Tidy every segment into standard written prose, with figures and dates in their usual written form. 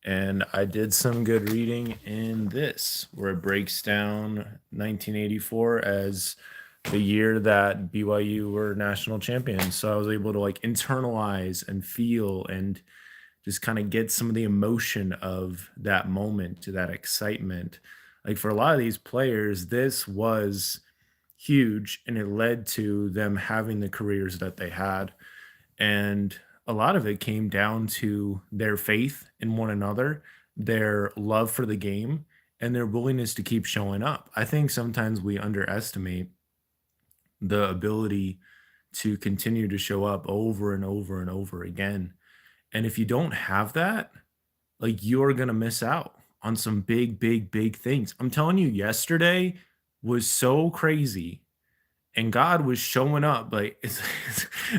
and I did some good reading in this, where it breaks down 1984 as the year that BYU were national champions. So I was able to like internalize and feel and just kind of get some of the emotion of that moment, to that excitement. Like for a lot of these players, this was huge and it led to them having the careers that they had. And a lot of it came down to their faith in one another, their love for the game, and their willingness to keep showing up. I think sometimes we underestimate the ability to continue to show up over and over and over again. And if you don't have that, like you're going to miss out on some big, big, big things. I'm telling you, yesterday was so crazy and God was showing up, like, it's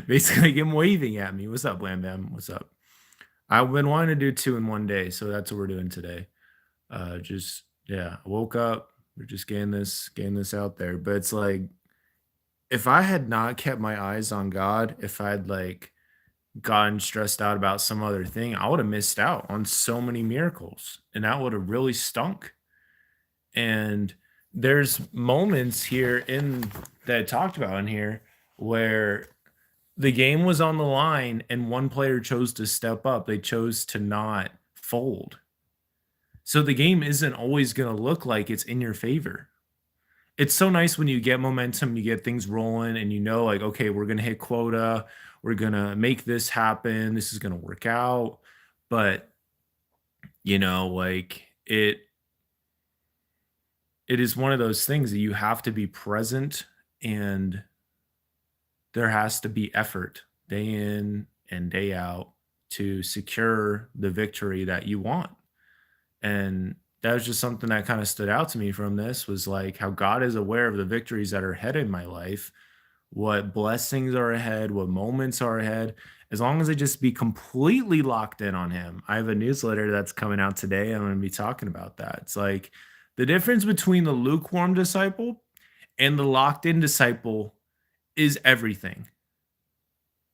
basically like him waving at me. "What's up, Blam Bam? What's up?" I've been wanting to do 2 in 1 day, so that's what we're doing today. Just yeah, I woke up, we're just getting this out there, but it's like, if I had not kept my eyes on God, if I'd, like, gotten stressed out about some other thing, I would've missed out on so many miracles, and that would've really stunk. And there's moments here in that I talked about in here where the game was on the line and one player chose to step up. They chose to not fold. So the game isn't always going to look like it's in your favor. It's so nice when you get momentum, you get things rolling, and you know, like, okay, we're going to hit quota. We're going to make this happen. This is going to work out. But, like it is one of those things that you have to be present, and there has to be effort day in and day out to secure the victory that you want. And that was just something that kind of stood out to me from this, was like how God is aware of the victories that are ahead in my life, what blessings are ahead, what moments are ahead, as long as I just be completely locked in on him. I have a newsletter that's coming out today. I'm going to be talking about that. It's like the difference between the lukewarm disciple and the locked in disciple is everything.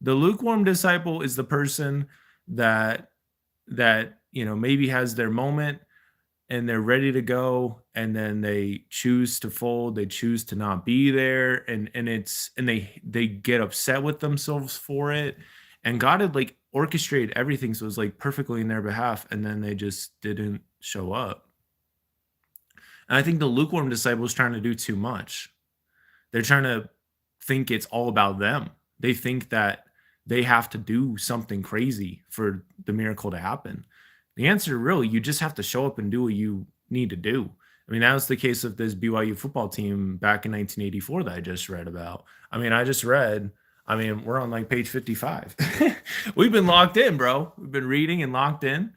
The lukewarm disciple is the person that maybe has their moment and they're ready to go, and then they choose to fold, they choose to not be there, and they get upset with themselves for it. And God had like orchestrated everything so it was like perfectly in their behalf, and then they just didn't show up. And I think the lukewarm disciple is trying to do too much. They're trying to think it's all about them. They think that they have to do something crazy for the miracle to happen. The answer, really, you just have to show up and do what you need to do. I mean, that was the case of this BYU football team back in 1984 that I just read about. We're on like page 55. We've been locked in, bro. We've been reading and locked in.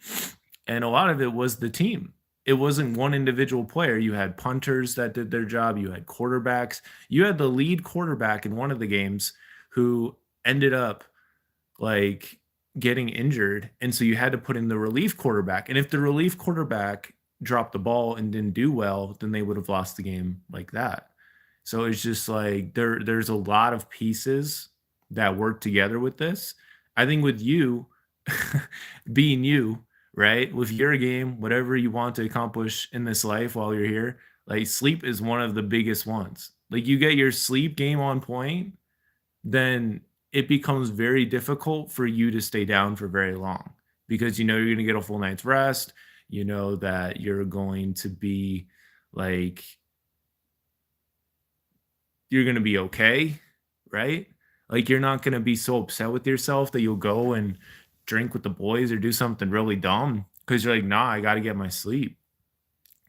And a lot of it was the team. It wasn't one individual player. You had punters that did their job. You had quarterbacks. You had the lead quarterback in one of the games who ended up like getting injured. And so you had to put in the relief quarterback. And if the relief quarterback dropped the ball and didn't do well, then they would have lost the game like that. So it's just like there's a lot of pieces that work together with this. I think with you being you, right? With your game, whatever you want to accomplish in this life while you're here, like sleep is one of the biggest ones. Like you get your sleep game on point, then it becomes very difficult for you to stay down for very long, because you're going to get a full night's rest. You know that you're going to be like, you're going to be okay, right? Like you're not going to be so upset with yourself that you'll go and drink with the boys or do something really dumb because you're like, nah, I got to get my sleep.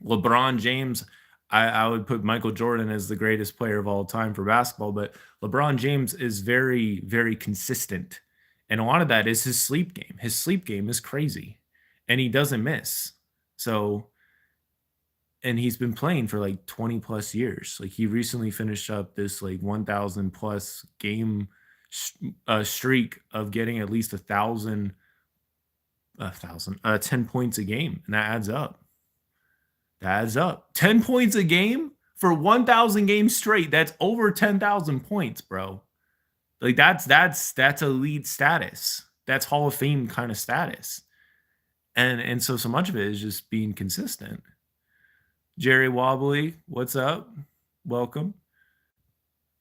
LeBron James, I would put Michael Jordan as the greatest player of all time for basketball, but LeBron James is very, very consistent. And a lot of that is his sleep game. His sleep game is crazy and he doesn't miss. So, and he's been playing for like 20 plus years. Like he recently finished up this like 1,000 plus game streak of getting at least 10 points a game. And that adds up. That adds up. 10 points a game for 1,000 games straight. That's over 10,000 points, bro. Like that's elite status. That's Hall of Fame kind of status. And so much of it is just being consistent. Jerry Wobbly, what's up? Welcome.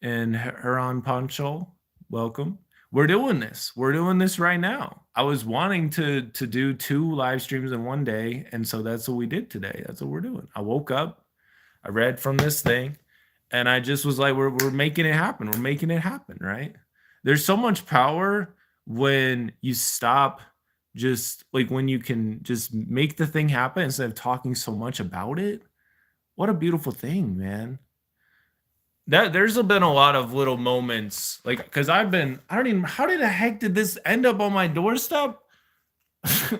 And Huron Pancho, welcome. We're doing this. We're doing this right now. I was wanting to do 2 live streams in one day, and so that's what we did today. That's what we're doing. I woke up, I read from this thing, and I just was like, we're making it happen. We're making it happen, right? There's so much power when you stop, just like when you can just make the thing happen instead of talking so much about it. What a beautiful thing, man. That there's been a lot of little moments, like, because I don't even, how did the heck did this end up on my doorstep?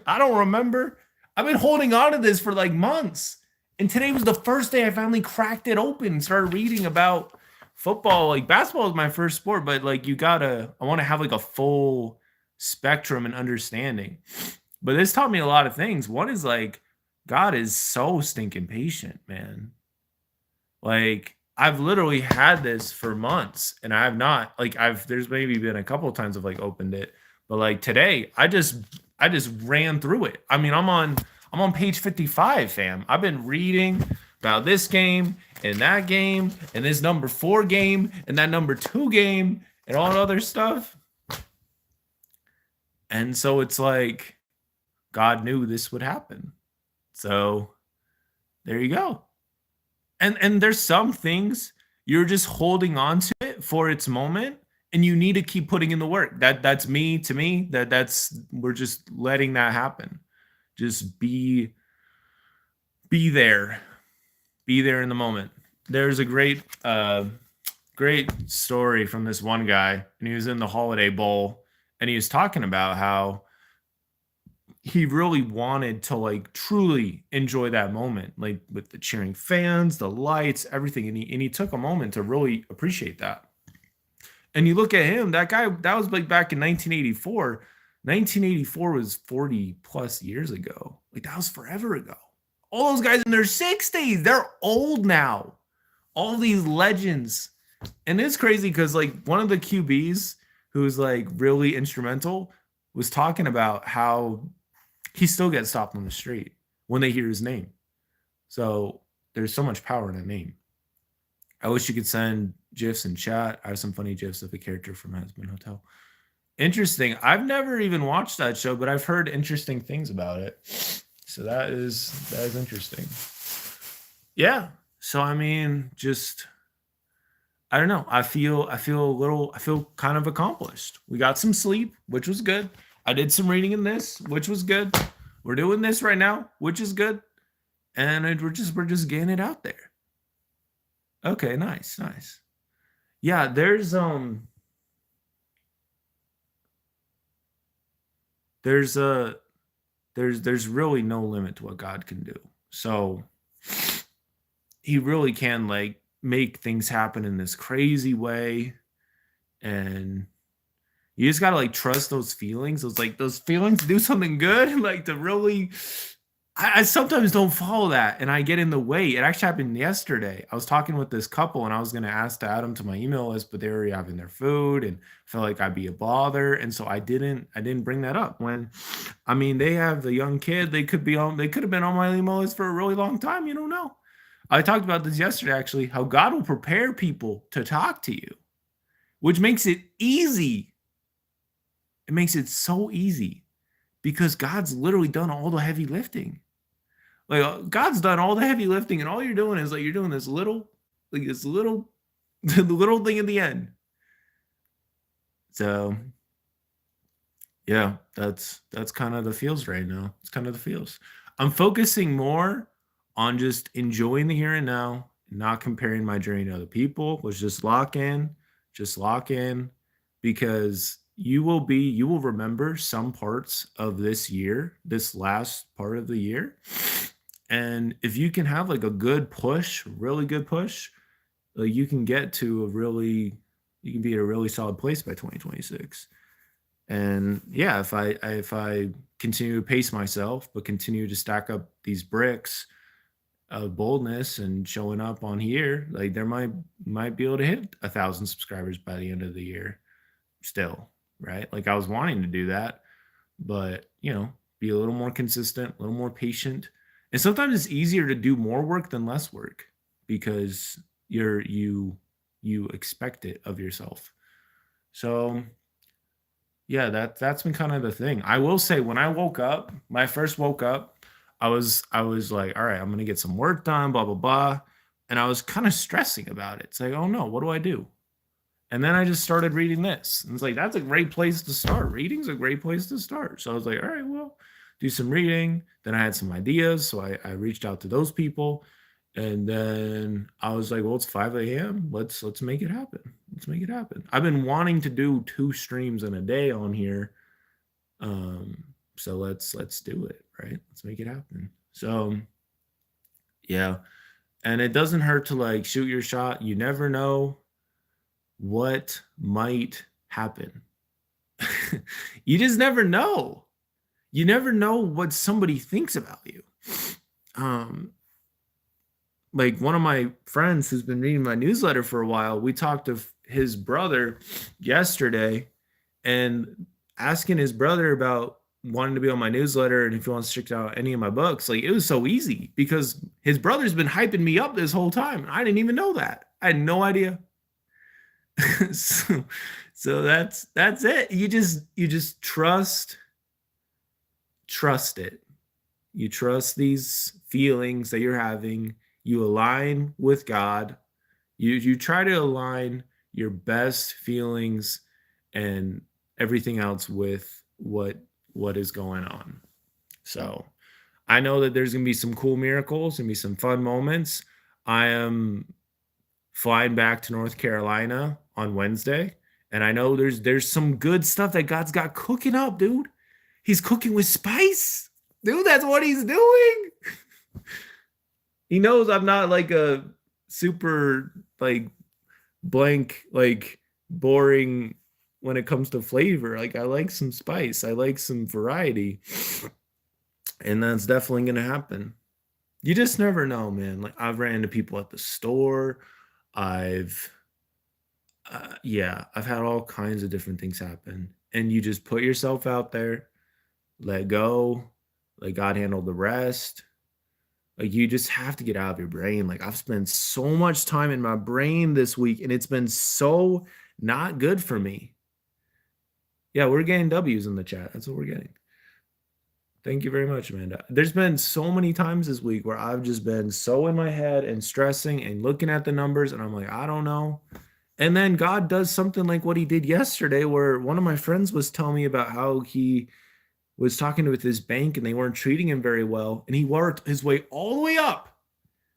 I don't remember. I've been holding on to this for like months. And today was the first day I finally cracked it open and started reading about football. Like, basketball is my first sport, but like, I want to have like a full spectrum and understanding. But this taught me a lot of things. One is like, God is so stinking patient, man. Like, I've literally had this for months and I have not, like, there's maybe been a couple of times I've like opened it, but like today I just ran through it. I mean, I'm on page 55, fam. I've been reading about this game and that game and this number 4 game and that number 2 game and all that other stuff. And so it's like, God knew this would happen. So there you go. And there's some things you're just holding on to it for its moment, and you need to keep putting in the work. That's me. To me, that's we're just letting that happen. Just be there. Be there in the moment. There's a great story from this one guy, and he was in the Holiday Bowl, and he was talking about how he really wanted to like truly enjoy that moment, like with the cheering fans, the lights, everything. And he took a moment to really appreciate that. And you look at him, that guy, that was like back in 1984. 1984 was 40 plus years ago. Like, that was forever ago. All those guys in their 60s, they're old now. All these legends. And it's crazy because like one of the QBs who's like really instrumental was talking about how he still gets stopped on the street when they hear his name. So there's so much power in a name. I wish you could send GIFs in chat. I have some funny GIFs of a character from Husband Hotel. Interesting. I've never even watched that show, but I've heard interesting things about it. So that is interesting. Yeah. So I mean, just I don't know. I feel kind of accomplished. We got some sleep, which was good. I did some reading in this, which was good. We're doing this right now, which is good. And we're just getting it out there. Okay, nice. Yeah, there's really no limit to what God can do. So he really can like make things happen in this crazy way. And you just gotta like trust those feelings. Those feelings do something good. Like, to really, I sometimes don't follow that and I get in the way. It actually happened yesterday. I was talking with this couple and I was gonna ask to add them to my email list, but they were having their food and felt like I'd be a bother. And so I didn't bring that up. When I mean, they have the young kid, they could have been on my email list for a really long time. You don't know. I talked about this yesterday, actually, how God will prepare people to talk to you, which makes it easy. It makes it so easy because God's literally done all the heavy lifting. Like, God's done all the heavy lifting, and all you're doing is like you're doing this little, the little thing at the end. So yeah, that's kind of the feels right now. It's kind of the feels. I'm focusing more on just enjoying the here and now, not comparing my journey to other people. Let's just lock in, because you will remember some parts of this year, this last part of the year. And if you can have like a good push, really good push, like you can be at a really solid place by 2026. And yeah, if I continue to pace myself, but continue to stack up these bricks of boldness and showing up on here, like there might be able to hit 1,000 subscribers by the end of the year still, right? Like, I was wanting to do that, but be a little more consistent, a little more patient. And sometimes it's easier to do more work than less work because you expect it of yourself. So yeah, that's been kind of the thing. I will say when I woke up, when I first woke up, I was like, all right, I'm gonna get some work done, blah blah blah. And I was kind of stressing about it. It's like, oh no, what do I do? And then I just started reading this. And it's like, that's a great place to start. Reading's a great place to start. So I was like, all right, well, do some reading. Then I had some ideas. So I reached out to those people. And then I was like, well, it's 5 a.m. Let's make it happen. Let's make it happen. I've been wanting to do 2 streams in a day on here. So let's do it, right? Let's make it happen. So yeah. And it doesn't hurt to like shoot your shot. You never know what might happen. You just never know. You never know what somebody thinks about you. Like one of my friends who's been reading my newsletter for a while, we talked to his brother yesterday and asking his brother about wanting to be on my newsletter and if he wants to check out any of my books. Like it was so easy because his brother's been hyping me up this whole time. I didn't even know that. I had no idea. so that's it. You just trust it. You trust these feelings that you're having. You align with God. You try to align your best feelings and everything else with what is going on. So I know that there's gonna be some cool miracles, gonna be some fun moments. I am flying back to North Carolina on Wednesday, and I know there's some good stuff that God's got cooking up, dude. He's cooking with spice. Dude, that's what he's doing. He knows I'm not like a super like blank, like boring when it comes to flavor. Like I like some spice. I like some variety. And that's definitely going to happen. You just never know, man. Like I've ran into people at the store. I've had all kinds of different things happen. And you just put yourself out there, let go, let God handle the rest. Like you just have to get out of your brain. Like I've spent so much time in my brain this week and it's been so not good for me. Yeah, we're getting W's in the chat. That's what we're getting. Thank you very much, Amanda. There's been so many times this week where I've just been so in my head and stressing and looking at the numbers and I'm like, I don't know. And then God does something like what he did yesterday where one of my friends was telling me about how he was talking with his bank and they weren't treating him very well. And he worked his way all the way up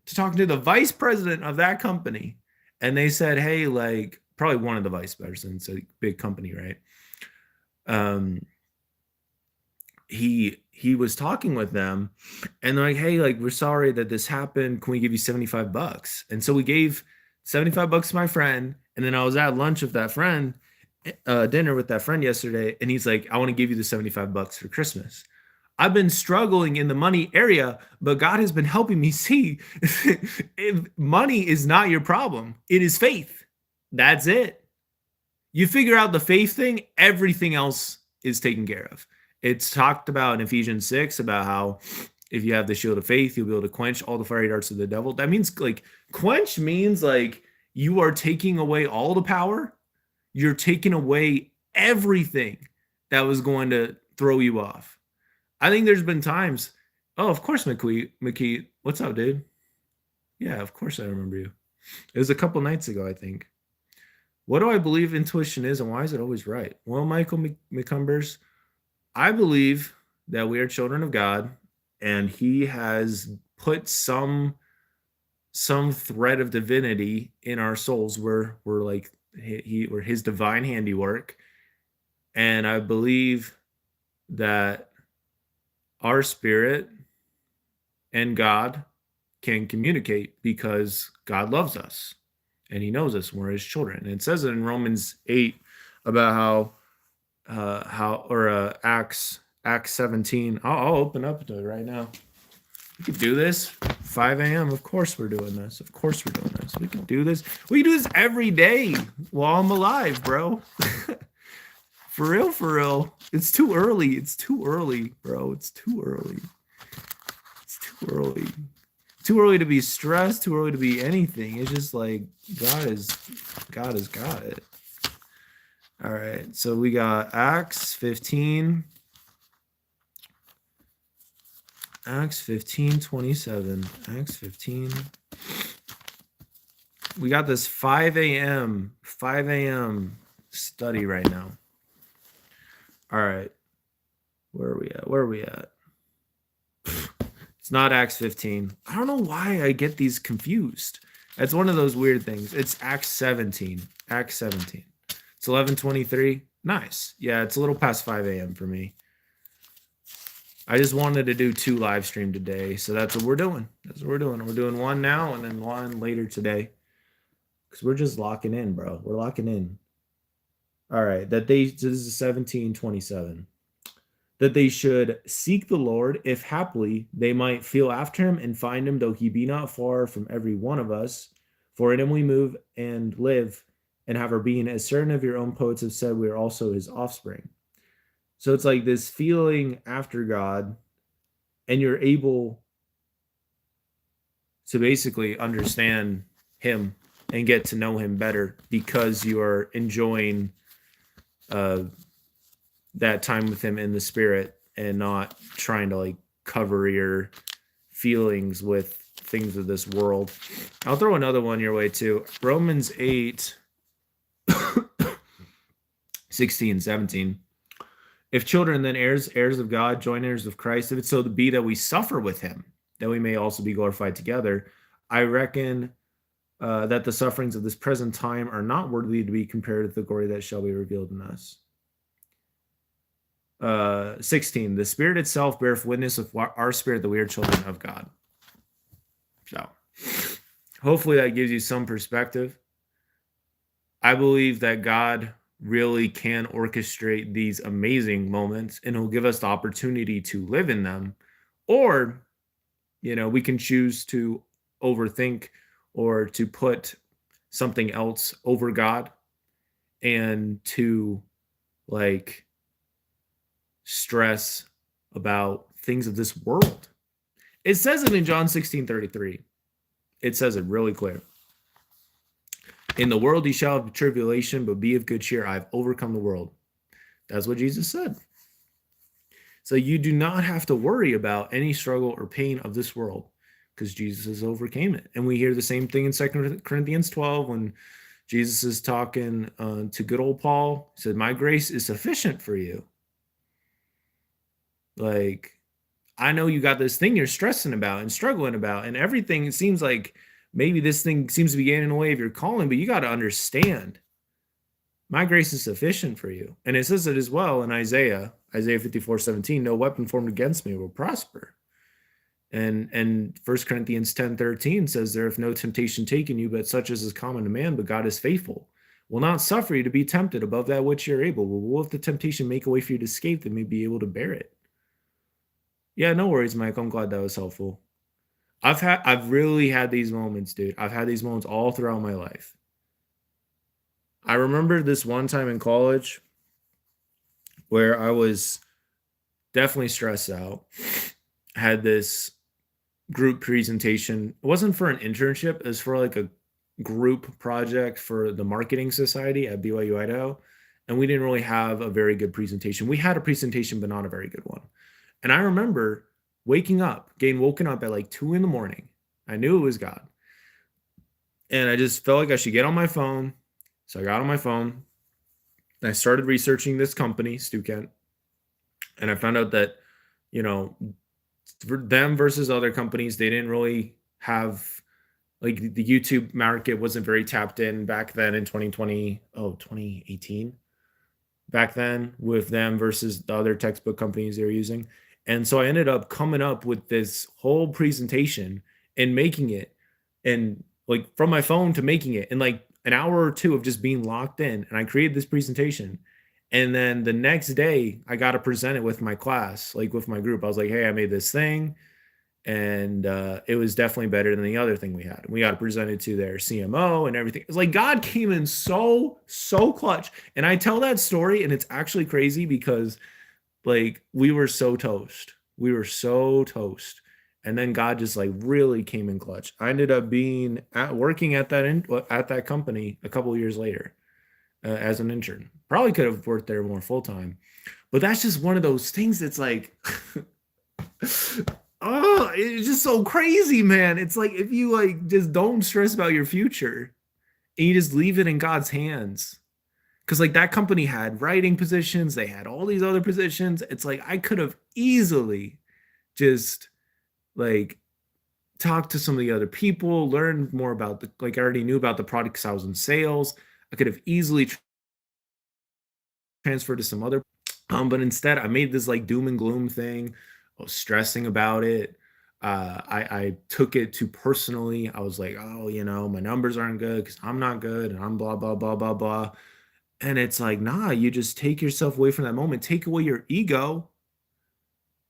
to talking to the vice president of that company. And they said, hey, like probably one of the vice presidents, a big company, right? He was talking with them and they're like, hey, like, we're sorry that this happened. Can we give you $75? And so we gave $75 to my friend. And then I was at lunch with that friend, dinner with that friend yesterday. And he's like, I want to give you the $75 for Christmas. I've been struggling in the money area, but God has been helping me see money is not your problem. It is faith. That's it. You figure out the faith thing, everything else is taken care of. It's talked about in Ephesians 6 about how if you have the shield of faith, you'll be able to quench all the fiery darts of the devil. That means like quench means like you are taking away all the power. You're taking away everything that was going to throw you off. I think there's been times. Oh, of course, McKee. What's up, dude? Yeah, of course I remember you. It was a couple nights ago, I think. What do I believe intuition is and why is it always right? Well, Michael McCumbers, I believe that we are children of God and he has put some thread of divinity in our souls where we're like we're his divine handiwork. And I believe that our spirit and God can communicate because God loves us and he knows us. We're his children. And it says it in Romans 8 about Acts 17. I'll open up to it right now. We could do this 5 a.m. Of course we're doing this. Of course we're doing this. We can do this. We can do this every day while I'm alive, bro. For real. It's too early. It's too early, bro. It's too early. It's too early. Too early to be stressed, too early to be anything. It's just like God has got it. All right. So we got Acts 15. Acts 15:27. Acts 15. We got this 5 a.m. study right now. All right. Where are we at? It's not Acts 15. I don't know why I get these confused. That's one of those weird things. It's Acts 17. Acts 17. It's 11:23. Nice. Yeah, it's a little past 5 a.m. for me. I just wanted to do 2 live stream today, so that's what we're doing. We're doing one now and then one later today. Because we're just locking in, bro. We're locking in. All right. This is 17:27. That they should seek the Lord, if haply they might feel after him and find him, though he be not far from every one of us. For in him we move and live and have our being, as certain of your own poets have said, we are also his offspring. So it's like this feeling after God, and you're able to basically understand him and get to know him better because you are enjoying that time with him in the spirit and not trying to like cover your feelings with things of this world. I'll throw another one your way too. Romans 8, 16, 17. If children, then heirs of God, joint heirs of Christ, if it's so to be that we suffer with him, that we may also be glorified together. I reckon that the sufferings of this present time are not worthy to be compared to the glory that shall be revealed in us. 16. The Spirit itself beareth witness with our spirit that we are children of God. So, hopefully that gives you some perspective. I believe that God really can orchestrate these amazing moments, and he'll give us the opportunity to live in them. Or, we can choose to overthink or to put something else over God and to like stress about things of this world. It says it in John 16:33. It says it really clear. In the world ye shall have tribulation, but be of good cheer. I have overcome the world. That's what Jesus said. So you do not have to worry about any struggle or pain of this world because Jesus has overcame it. And we hear the same thing in 2 Corinthians 12 when Jesus is talking to good old Paul. He said, my grace is sufficient for you. Like, I know you got this thing you're stressing about and struggling about and everything. It seems like maybe this thing seems to be getting in the way of your calling, but you got to understand my grace is sufficient for you. And it says it as well in Isaiah 54:17, no weapon formed against me will prosper. And 1 Corinthians 10:13 says there, if no temptation taken you, but such as is common to man, but God is faithful, will not suffer you to be tempted above that which you're able. Will if the temptation make a way for you to escape, that may be able to bear it. Yeah, no worries, Mike. I'm glad that was helpful. I've really had these moments, dude. I've had these moments all throughout my life. I remember this one time in college where I was definitely stressed out. I had this group presentation. It wasn't for an internship. It was for like a group project for the marketing society at BYU Idaho. And we didn't really have a very good presentation. We had a presentation, but not a very good one. And I remember getting woken up at like 2 a.m. I knew it was God. And I just felt like I should get on my phone. So I got on my phone and I started researching this company, Stu-Kent. And I found out that, for them versus other companies, they didn't really have, like, the YouTube market wasn't very tapped in back then in 2018. Back then with them versus the other textbook companies they were using. And so I ended up coming up with this whole presentation and making it, and like from my phone to making it in like an hour or two of just being locked in. And I created this presentation. And then the next day I got to present it with my class, like with my group. I was like, hey, I made this thing. and it was definitely better than the other thing we had. We got presented to their CMO and everything. It's like God came in so clutch. And I tell that story, and it's actually crazy because like we were so toast. We were so toast. And then God just like really came in clutch. I ended up being working at that company a couple of years later as an intern. Probably could have worked there more full time, but that's just one of those things that's like, oh, it's just so crazy, man. It's like if you like just don't stress about your future and you just leave it in God's hands. Because like that company had writing positions, they had all these other positions. It's like I could have easily just like talked to some of the other people, learned more about the like I already knew about the products I was in sales. I could have easily transferred to some other, but instead I made this like doom and gloom thing. I was stressing about it. I took it too personally. I was like, oh, my numbers aren't good because I'm not good and I'm blah blah blah blah blah. And it's like, nah, you just take yourself away from that moment, take away your ego,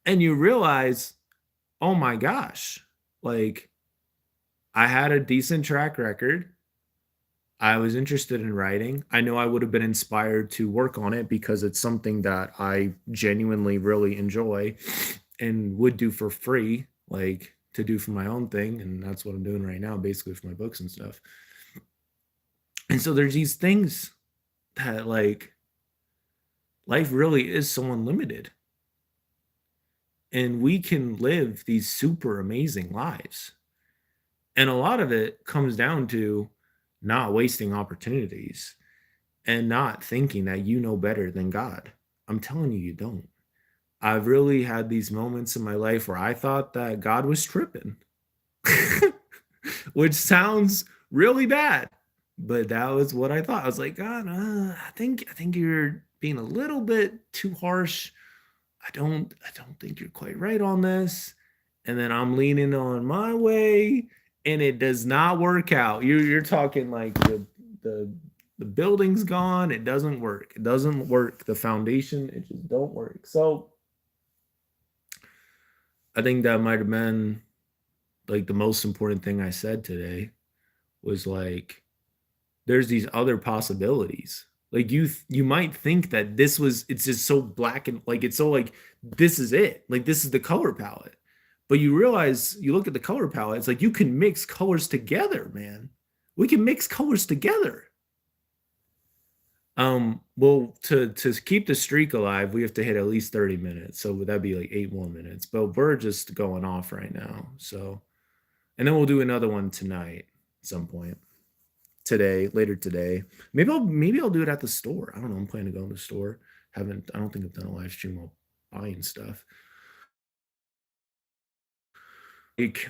and you realize, oh my gosh, like I had a decent track record. I was interested in writing. I know I would have been inspired to work on it because it's something that I genuinely really enjoy and would do for free, like to do for my own thing. And that's what I'm doing right now, basically for my books and stuff. And so there's these things that like life really is so unlimited. And we can live these super amazing lives. And a lot of it comes down to not wasting opportunities and not thinking that you know better than God. I'm telling you, you don't. I've really had these moments in my life where I thought that God was tripping, which sounds really bad, but that was what I thought. I was like, God, I think you're being a little bit too harsh. I don't think you're quite right on this. And then I'm leaning on my way, and it does not work out. You're talking like the the building's gone. It doesn't work. It doesn't work. The foundation, it just don't work. So I think that might have been like the most important thing I said today was like there's these other possibilities. Like you might think that it's just so black and like it's so like this is it. Like this is the color palette. But you realize you look at the color palette, it's like you can mix colors together, man. We can mix colors together. Well, to keep the streak alive, we have to hit at least 30 minutes. So would that be like 8 more minutes? But we're just going off right now. So and then we'll do another one tonight at some point. Later today. Maybe I'll do it at the store. I don't know. I'm planning to go in the store. I don't think I've done a live stream while buying stuff. Like,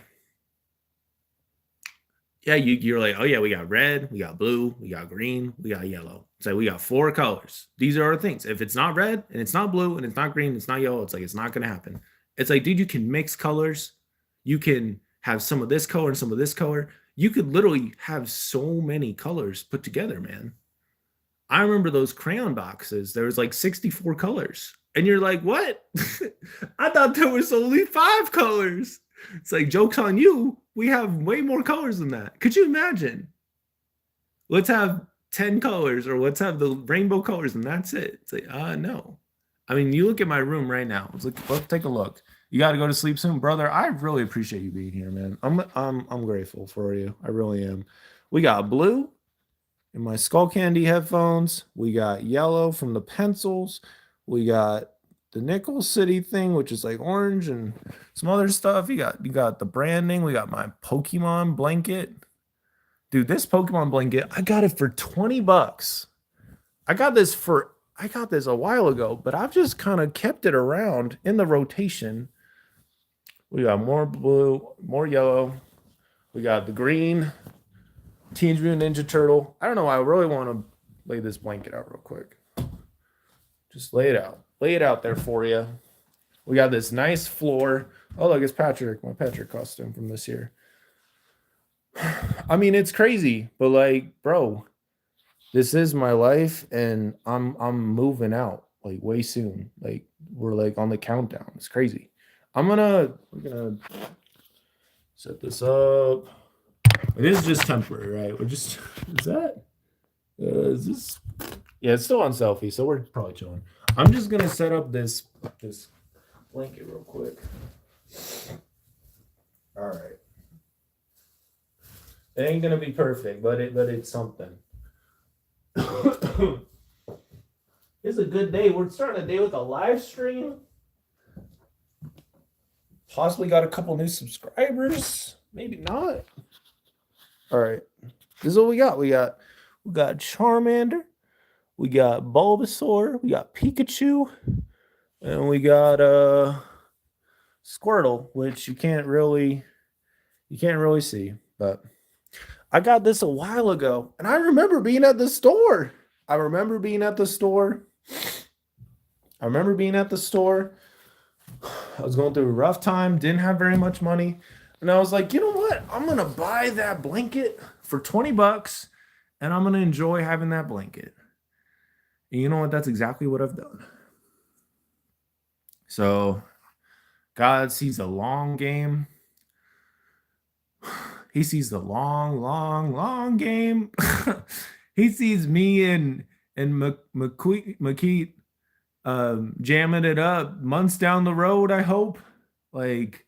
yeah, you're like, oh yeah, we got red, we got blue, we got green, we got yellow. So we got 4 colors. These are our things. If it's not red and it's not blue and it's not green, it's not yellow, it's like it's not gonna happen. It's like, dude, you can mix colors. You can have some of this color and some of this color. You could literally have so many colors put together, man. I remember those crayon boxes. There was like 64 colors. And you're like, what? I thought there was only 5 colors. It's like, joke's on you. We have way more colors than that. Could you imagine? Let's have 10 colors or let's have the rainbow colors and that's it. It's like, no. I mean, you look at my room right now. Let's take a look. You got to go to sleep soon, brother. I really appreciate you being here, man. I'm grateful for you. I really am. We got blue in my Skull Candy headphones. We got yellow from the pencils. We got the Nickel City thing, which is like orange and some other stuff. You got the branding. We got my Pokemon blanket. Dude, this Pokemon blanket, I got it for $20. I got this a while ago, but I've just kind of kept it around in the rotation. We got more blue, more yellow. We got the green Teenage Mutant Ninja Turtle. I don't know. I really want to lay this blanket out real quick. Just lay it out. Lay it out there for you. We got this nice floor. Oh, look, it's Patrick. My Patrick costume from this year. I mean, it's crazy, but like, bro, this is my life, and I'm moving out like way soon. Like we're like on the countdown. It's crazy. We're gonna Set this up. This is just temporary, right? We're just is that is this yeah, it's still on selfie, so we're probably chilling. I'm just gonna set up this blanket real quick. All right. It ain't gonna be perfect, but it's something. It's a good day. We're starting a day with a live stream. Possibly got a couple new subscribers. Maybe not. All right. This is what we got. We got Charmander. We got Bulbasaur. We got Pikachu. And we got Squirtle, which you can't really see, but I got this a while ago, and I remember being at the store. I was going through a rough time, didn't have very much money, and I was like, you know what? I'm gonna buy that blanket for $20, and I'm gonna enjoy having that blanket. And you know what? That's exactly what I've done. So, God sees a long game. He sees the long game. He sees me and McKeith jamming it up months down the road, I hope. Like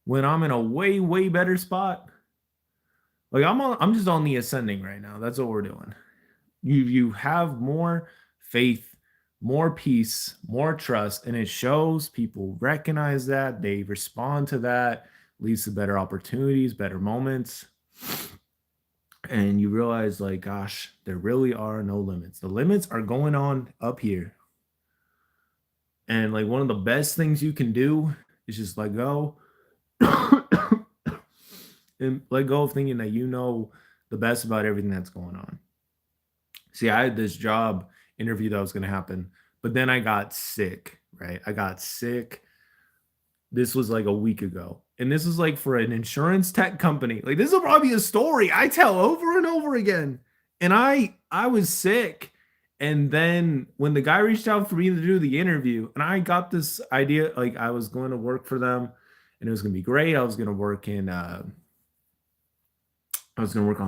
when I'm in a way better spot. Like I'm just on the ascending right now. That's what we're doing. You have more faith, more peace, more trust, and it shows. People recognize that, they respond to that, leads to better opportunities, better moments. And you realize, like, gosh, there really are no limits. The limits are going on up here. And like one of the best things you can do is just let go and let go of thinking that you know the best about everything that's going on. See, I had this job interview that was going to happen, but then I got sick, right? I got sick. This was like a week ago. And this was like for an insurance tech company. Like this will probably be a story I tell over and over again. And I was sick. And then when the guy reached out for me to do the interview, and I got this idea, like I was going to work for them and it was going to be great. I was going to work on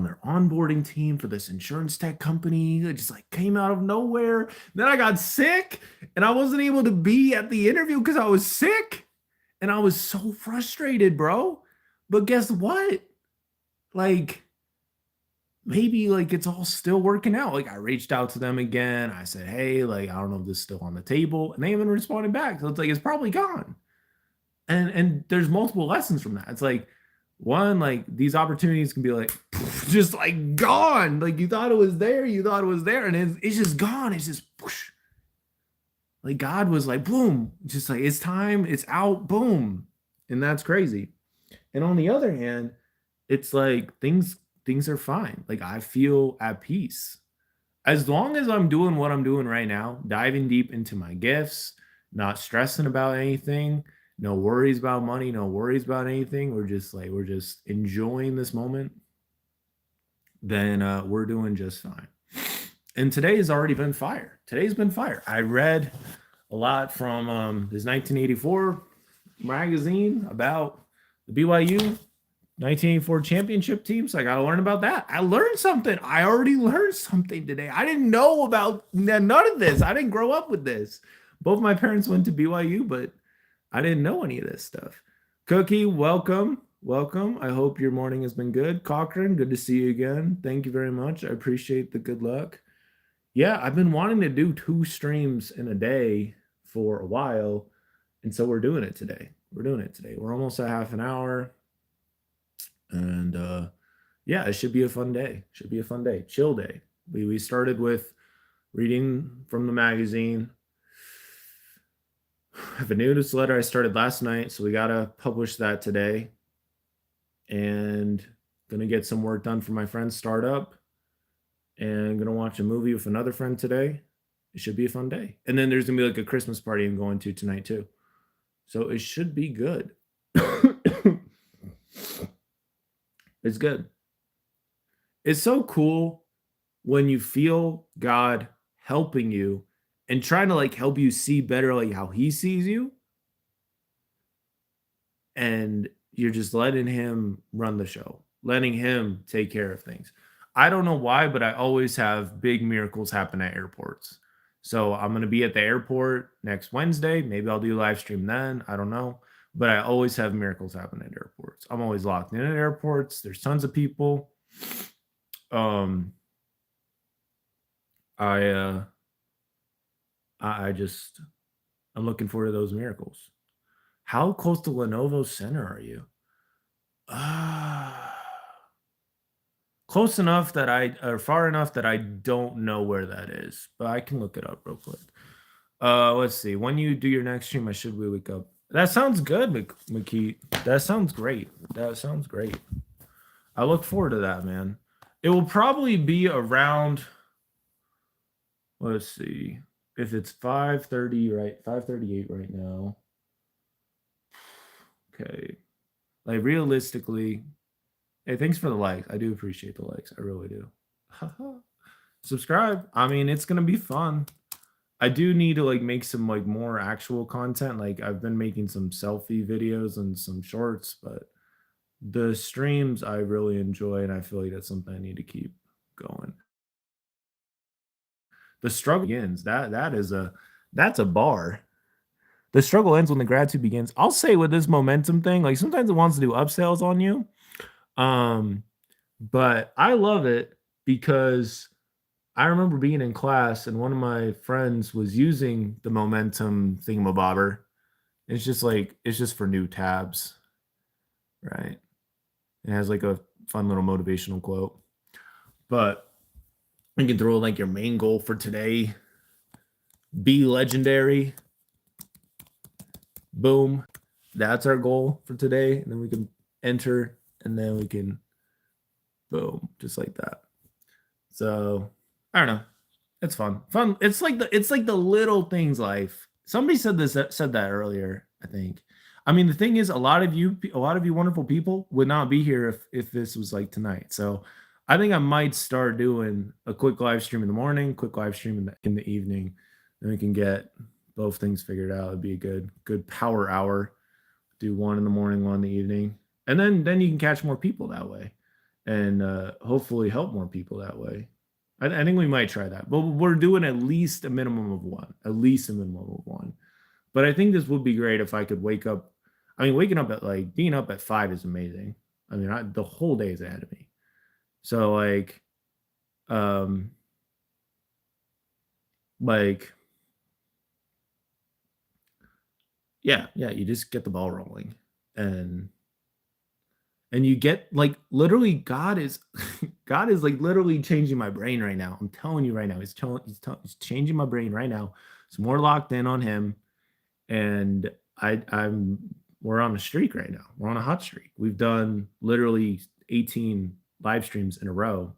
their onboarding team for this insurance tech company. It just like came out of nowhere. Then I got sick and I wasn't able to be at the interview because I was sick. And I was so frustrated, bro. But guess what? Like, maybe like it's all still working out. Like I reached out to them again. I said, hey, like, I don't know if this is still on the table. And they haven't responded back. So it's like it's probably gone. And there's multiple lessons from that. It's like, one, like these opportunities can be like just like gone. Like you thought it was there, and it's just gone. It's just whoosh. Like God was like, boom, just like it's time, it's out, boom. And that's crazy. And on the other hand, it's like things are fine. Like I feel at peace. As long as I'm doing what I'm doing right now, diving deep into my gifts, not stressing about anything, no worries about money, no worries about anything. We're just enjoying this moment. Then we're doing just fine. And today has already been fire. Today's been fire. I read a lot from this 1984 magazine about the BYU 1984 championship team. So I got to learn about that. I learned something. I already learned something today. I didn't know about none of this. I didn't grow up with this. Both my parents went to BYU, but I didn't know any of this stuff. Cookie, welcome. Welcome. I hope your morning has been good. Cochran, good to see you again. Thank you very much. I appreciate the good luck. Yeah, I've been wanting to do 2 streams in a day for a while, and so we're doing it today. We're almost at half an hour, and yeah, it should be a fun day. Chill day. We started with reading from the magazine. I have a newsletter I started last night, so we gotta publish that today. And gonna get some work done for my friend's startup. And gonna watch a movie with another friend today. It should be a fun day. And then there's gonna be like a Christmas party I'm going to tonight too. So it should be good. It's good. It's so cool when you feel God helping you and trying to like help you see better like how he sees you. And you're just letting him run the show, letting him take care of things. I don't know why, but I always have big miracles happen at airports. So I'm gonna be at the airport next Wednesday. Maybe I'll do a live stream then. I don't know. But I always have miracles happen at airports. I'm always locked in at airports. There's tons of people. Um, I I just I'm looking forward to those miracles. How close to Lenovo Center are you? Ah, close enough that I or far enough that I don't know where that is, but I can look it up real quick. Let's see. When you do your next stream, I should we wake up. That sounds good, McKee. That sounds great. That sounds great. I look forward to that, man. It will probably be around. Let's see. If it's 5:30, right? 5:38 right now. Okay. Like realistically, hey, thanks for the likes. I do appreciate the likes. I really do. Subscribe. I mean, it's gonna be fun. I do need to like make some like more actual content. Like I've been making some selfie videos and some shorts, but the streams I really enjoy, and I feel like that's something I need to keep going. The struggle begins. That's a bar. The struggle ends when the gratitude begins. I'll say with this momentum thing, like sometimes it wants to do upsells on you. Um, but I love it because I remember being in class and one of my friends was using the momentum thingamabobber. It's just like it's just for new tabs, right? It has like a fun little motivational quote. But you can throw like your main goal for today. Be legendary. Boom. That's our goal for today. And then we can enter and then we can boom, just like that. So I don't know. It's fun. Fun. It's like the little things life. Somebody said that earlier, I think. I mean, the thing is a lot of you wonderful people would not be here if this was like tonight. So I think I might start doing a quick live stream in the morning, quick live stream in the evening, and we can get both things figured out. It'd be a good power hour. Do one in the morning, one in the evening. And then you can catch more people that way and hopefully help more people that way. I think we might try that, but we're doing at least a minimum of one, at least a minimum of one. But I think this would be great if I could wake up. I mean, waking up at like being up at 5 is amazing. I mean, the whole day is ahead of me. So um, like, yeah, you just get the ball rolling, and you get like literally God is God is like literally changing my brain right now. I'm telling you right now, he's changing my brain right now. It's more locked in on him, and I'm we're on a streak right now. We're on a hot streak. We've done literally 18 live streams in a row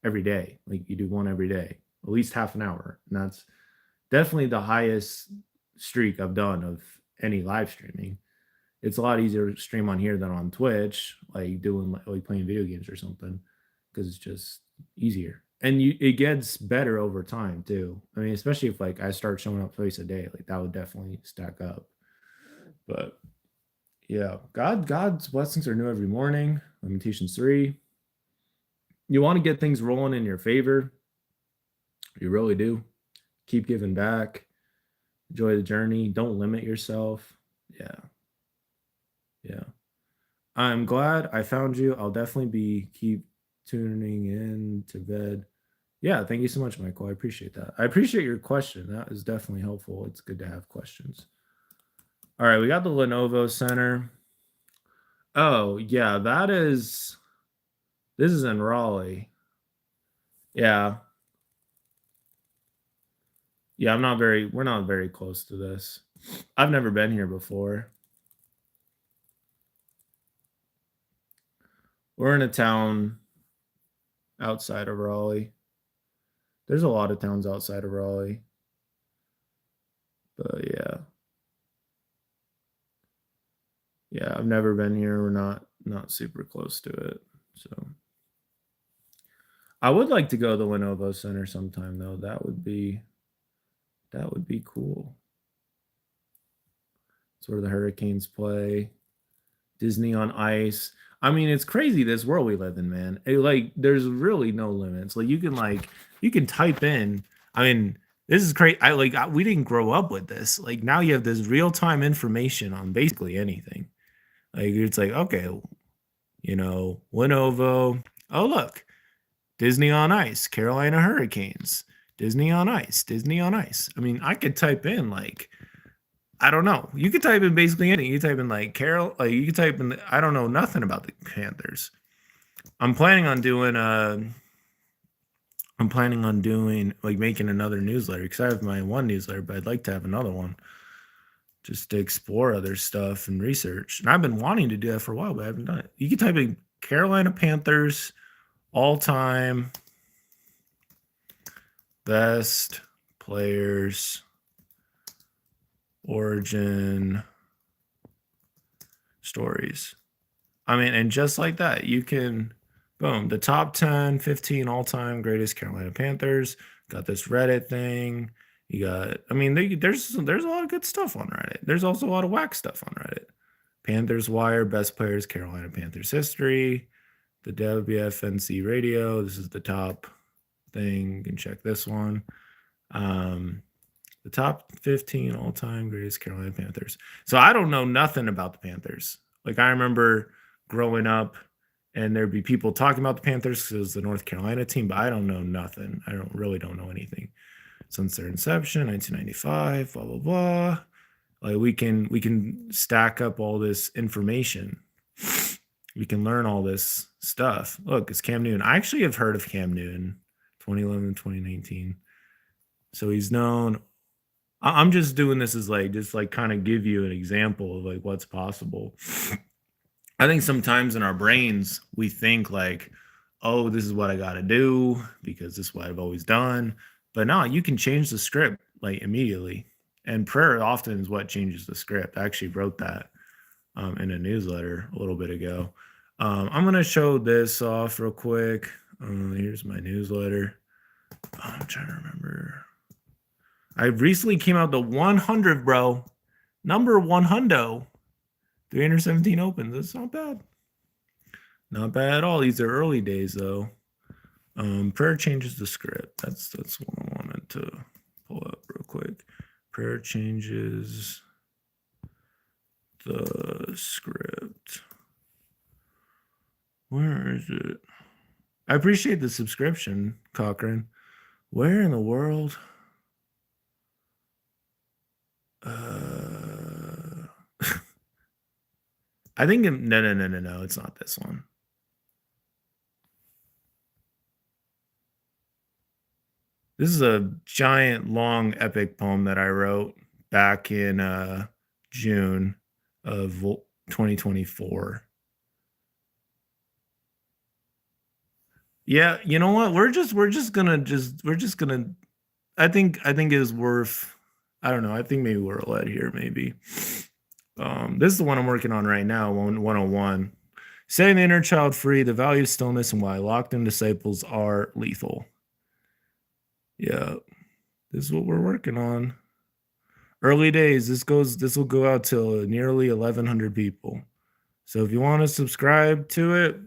every day. Like you do one every day, at least half an hour. And that's definitely the highest streak I've done of any live streaming. It's a lot easier to stream on here than on Twitch, like doing like playing video games or something, because it's just easier. And it gets better over time too. I mean, especially if like I start showing up twice a day, like that would definitely stack up. But yeah, God's blessings are new every morning. Lamentations 3. You want to get things rolling in your favor. You really do. Keep giving back. Enjoy the journey. Don't limit yourself. Yeah. Yeah. I'm glad I found you. I'll definitely keep tuning in to bed. Yeah, thank you so much, Michael. I appreciate that. I appreciate your question. That is definitely helpful. It's good to have questions. All right, we got the Lenovo Center. Oh, yeah, this is in Raleigh. Yeah. Yeah, we're not very close to this. I've never been here before. We're in a town outside of Raleigh. There's a lot of towns outside of Raleigh. But yeah. Yeah, I've never been here. We're not super close to it. So I would like to go to the Lenovo Center sometime though. That would be cool. It's where the Hurricanes play. Disney on Ice. I mean, it's crazy this world we live in, man. Like, there's really no limits. Like, you can type in. I mean, this is crazy. We didn't grow up with this. Like, now you have this real time information on basically anything. Like, it's like, okay, Lenovo. Oh, look, Disney on Ice, Carolina Hurricanes, Disney on Ice, Disney on Ice. I mean, I could type in like I don't know. You could type in basically anything. You type in like Carol, like you could type in. I don't know nothing about the Panthers. I'm planning on doing. I'm planning on doing like making another newsletter because I have my one newsletter, but I'd like to have another one just to explore other stuff and research. And I've been wanting to do that for a while, but I haven't done it. You can type in Carolina Panthers all time best players origin stories. I mean, and just like that, you can, boom, the top 10, 15 all time greatest Carolina Panthers. Got this Reddit thing. You got, I mean, there's a lot of good stuff on Reddit. There's also a lot of whack stuff on Reddit. Panthers Wire, best players, Carolina Panthers history. The WFNC radio. This is the top thing. You can check this one. The top 15 all time greatest Carolina Panthers. So I don't know nothing about the Panthers. Like I remember growing up and there'd be people talking about the Panthers because it was the North Carolina team, but I don't know nothing. I don't know anything. Since their inception, 1995, blah, blah, blah. Like we can stack up all this information. We can learn all this stuff. Look, it's Cam Newton. I actually have heard of Cam Newton, 2011, 2019. So he's known. I'm just doing this as like just like kind of give you an example of like what's possible. I think sometimes in our brains we think like, oh, this is what I got to do because this is what I've always done. But no, you can change the script like immediately. And prayer often is what changes the script. I actually wrote that in a newsletter a little bit ago. I'm going to show this off real quick. Here's my newsletter. I'm trying to remember. I recently came out the 100, bro. Number 100. 317 opens. That's not bad. Not bad at all. These are early days, though. Prayer changes the script. That's what I wanted to pull up real quick. Prayer changes the script. Where is it? I appreciate the subscription, Cochran. Where in the world? I think no. It's not this one. This is a giant, long, epic poem that I wrote back in June of 2024. Yeah, you know what? We're just gonna I think it is worth. I don't know. I think maybe we're led here. Maybe. This is the one I'm working on right now. 101. Setting the inner child free, the value of stillness, and why locked-in disciples are lethal. Yeah, this is what we're working on. Early days. This will go out to nearly 1,100 people. So if you want to subscribe to it,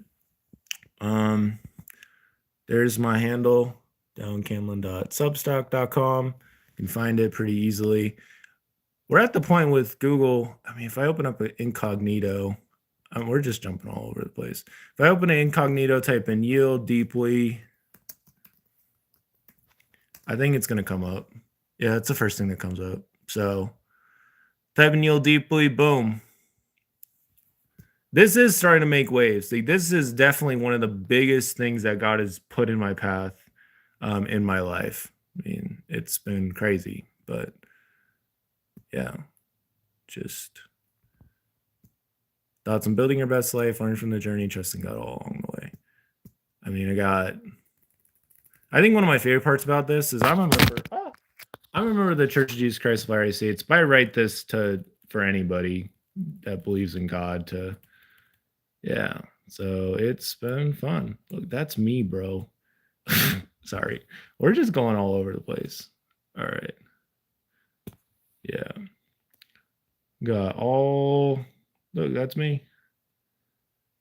there's my handle, dallin.substack.com. You can find it pretty easily. We're at the point with Google. I mean, if I open up an incognito, we're just jumping all over the place. If I open an incognito, type in yield deeply, I think it's going to come up. Yeah, it's the first thing that comes up. So type in yield deeply, boom. This is starting to make waves. Like, this is definitely one of the biggest things that God has put in my path in my life. I mean, it's been crazy, but yeah, just thoughts on building your best life, learn from the journey, trusting God all along the way. I mean, I think one of my favorite parts about this is I remember the Church of Jesus Christ of Latter-day Saints. But I write this for anybody that believes in God to, yeah. So it's been fun. Look, that's me, bro. Sorry. We're just going all over the place. All right. Yeah. Look, that's me.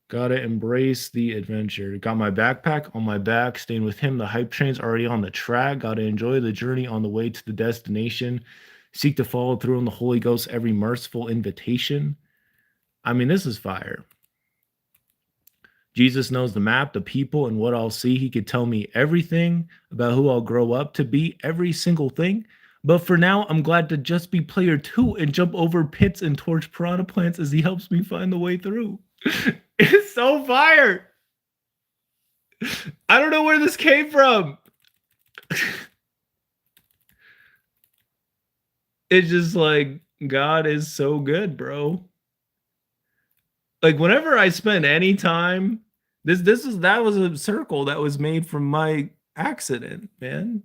Gotta embrace the adventure. Got my backpack on my back, staying with him. The hype train's already on the track. Gotta enjoy the journey on the way to the destination. Seek to follow through on the Holy Ghost every merciful invitation. I mean, this is fire. Jesus knows the map, the people, and what I'll see. He could tell me everything about who I'll grow up to be, every single thing. But for now, I'm glad to just be player 2 and jump over pits and torch piranha plants as he helps me find the way through. It's so fire. I don't know where this came from. It's just like, God is so good, bro. Like whenever I spend any time, that was a circle that was made from my accident, man.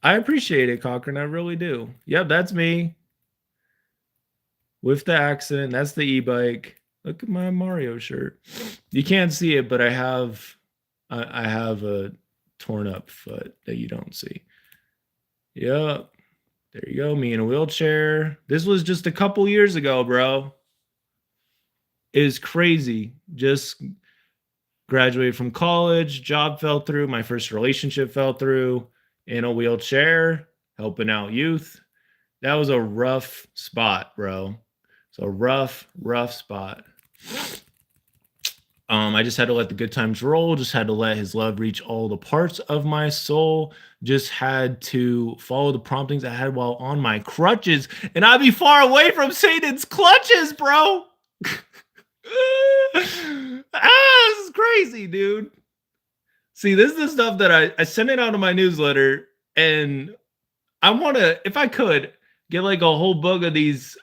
I appreciate it, Cochran. I really do. Yep, that's me with the accident. That's the e-bike. Look at my Mario shirt. You can't see it, but I have a torn up foot that you don't see. Yep. There you go. Me in a wheelchair. This was just a couple years ago, bro. It is crazy. Just graduated from college, job fell through, my first relationship fell through, in a wheelchair, helping out youth. That was a rough spot, bro. It's a rough spot. I just had to let the good times roll, just had to let his love reach all the parts of my soul, just had to follow the promptings I had while on my crutches, and I'd be far away from Satan's clutches, bro. This is crazy, dude. See, this is the stuff that I send it out in my newsletter, and I want to, if I could, get like a whole book of this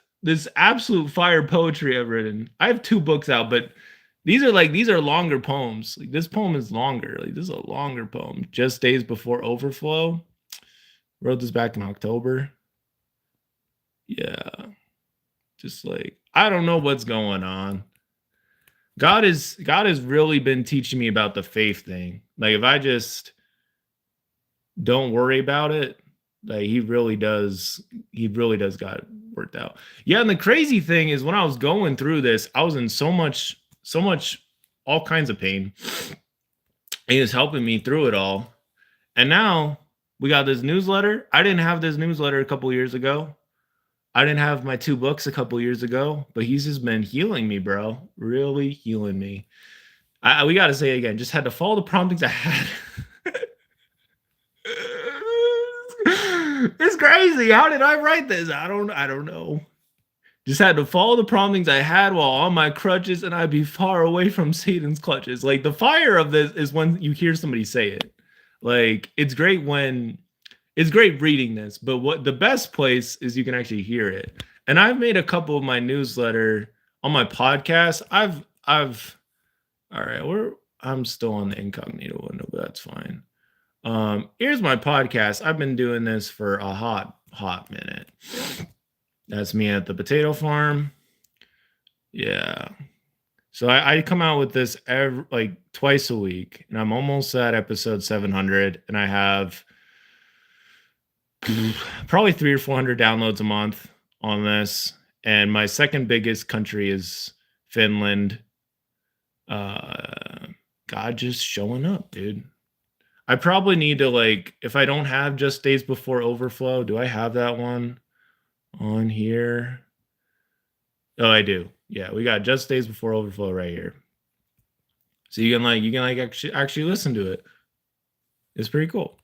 absolute fire poetry I've written. I have 2 books out, but these are longer poems. Like this poem is longer. Like this is a longer poem. Just Days Before Overflow. Wrote this back in October. Yeah. Just like, I don't know what's going on. God has really been teaching me about the faith thing. Like if I just don't worry about it, like he really does got it worked out. Yeah, and the crazy thing is when I was going through this, I was in so much all kinds of pain. He was helping me through it all. And now we got this newsletter. I didn't have this newsletter a couple years ago. I didn't have my 2 books a couple years ago, but he's just been healing me, bro. Really healing me. We got to say it again. Just had to follow the promptings I had. It's crazy. How did I write this? I don't know. Just had to follow the promptings I had while on my crutches, and I'd be far away from Satan's clutches. Like the fire of this is when you hear somebody say it. Like it's great reading this, but what the best place is you can actually hear it. And I've made a couple of my newsletter on my podcast. I'm still on the incognito window, but that's fine. Here's my podcast. I've been doing this for a hot minute. That's me at the potato farm. Yeah. So I come out with this twice a week, and I'm almost at episode 700, and I have probably 300 or 400 downloads a month on this. And my second biggest country is Finland. God just showing up, dude. I probably need to if I don't have Just Days Before Overflow, do I have that one on here? Oh, I do. Yeah, we got Just Days Before Overflow right here. So you can actually listen to it. It's pretty cool.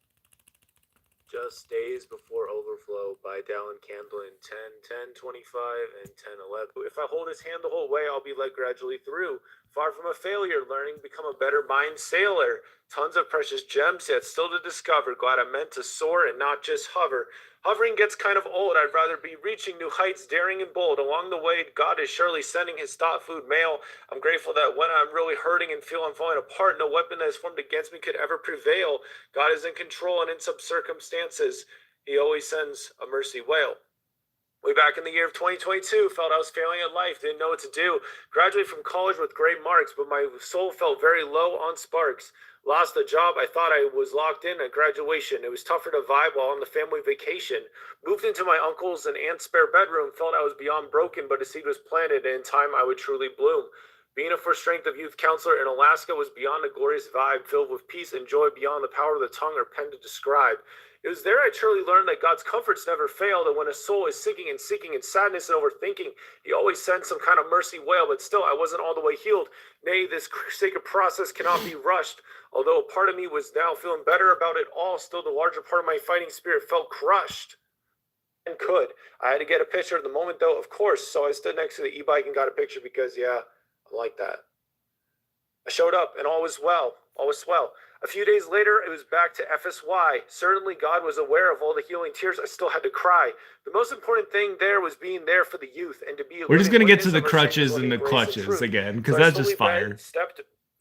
Just Days Before Overflow by Dallin, Candland, 10, 10, 25, and 10, 11. If I hold his hand the whole way, I'll be led gradually through. Far from a failure, learning, become a better mind sailor. Tons of precious gems yet still to discover. Glad I meant to soar and not just hover. Hovering gets kind of old. I'd rather be reaching new heights, daring and bold. Along the way, God is surely sending his thought food mail. I'm grateful that when I'm really hurting and feel I'm falling apart, no weapon that is formed against me could ever prevail. God is in control, and in some circumstances, he always sends a mercy wail. Way back in the year of 2022, felt I was failing at life, didn't know what to do. Graduated from college with great marks, but my soul felt very low on sparks. Lost the job, I thought I was locked in at graduation. It was tougher to vibe while on the family vacation. Moved into my uncle's and aunt's spare bedroom, felt I was beyond broken, but a seed was planted, and in time I would truly bloom. Being a first strength of youth counselor in Alaska was beyond a glorious vibe, filled with peace and joy beyond the power of the tongue or pen to describe. It was there I truly learned that God's comforts never fail, that when a soul is sinking and seeking in sadness and overthinking, he always sends some kind of mercy wail, but still I wasn't all the way healed. Nay, this sacred process cannot be rushed. Although a part of me was now feeling better about it all, still the larger part of my fighting spirit felt crushed. And could. I had to get a picture of the moment, though, of course, so I stood next to the e-bike and got a picture because, yeah, I like that. I showed up, and all was well. All was well. A few days later, it was back to FSY. Certainly, God was aware of all the healing tears I still had to cry. The most important thing there was being there for the youth and to be. We're just gonna get to the crutches and the clutches again because that's just fire.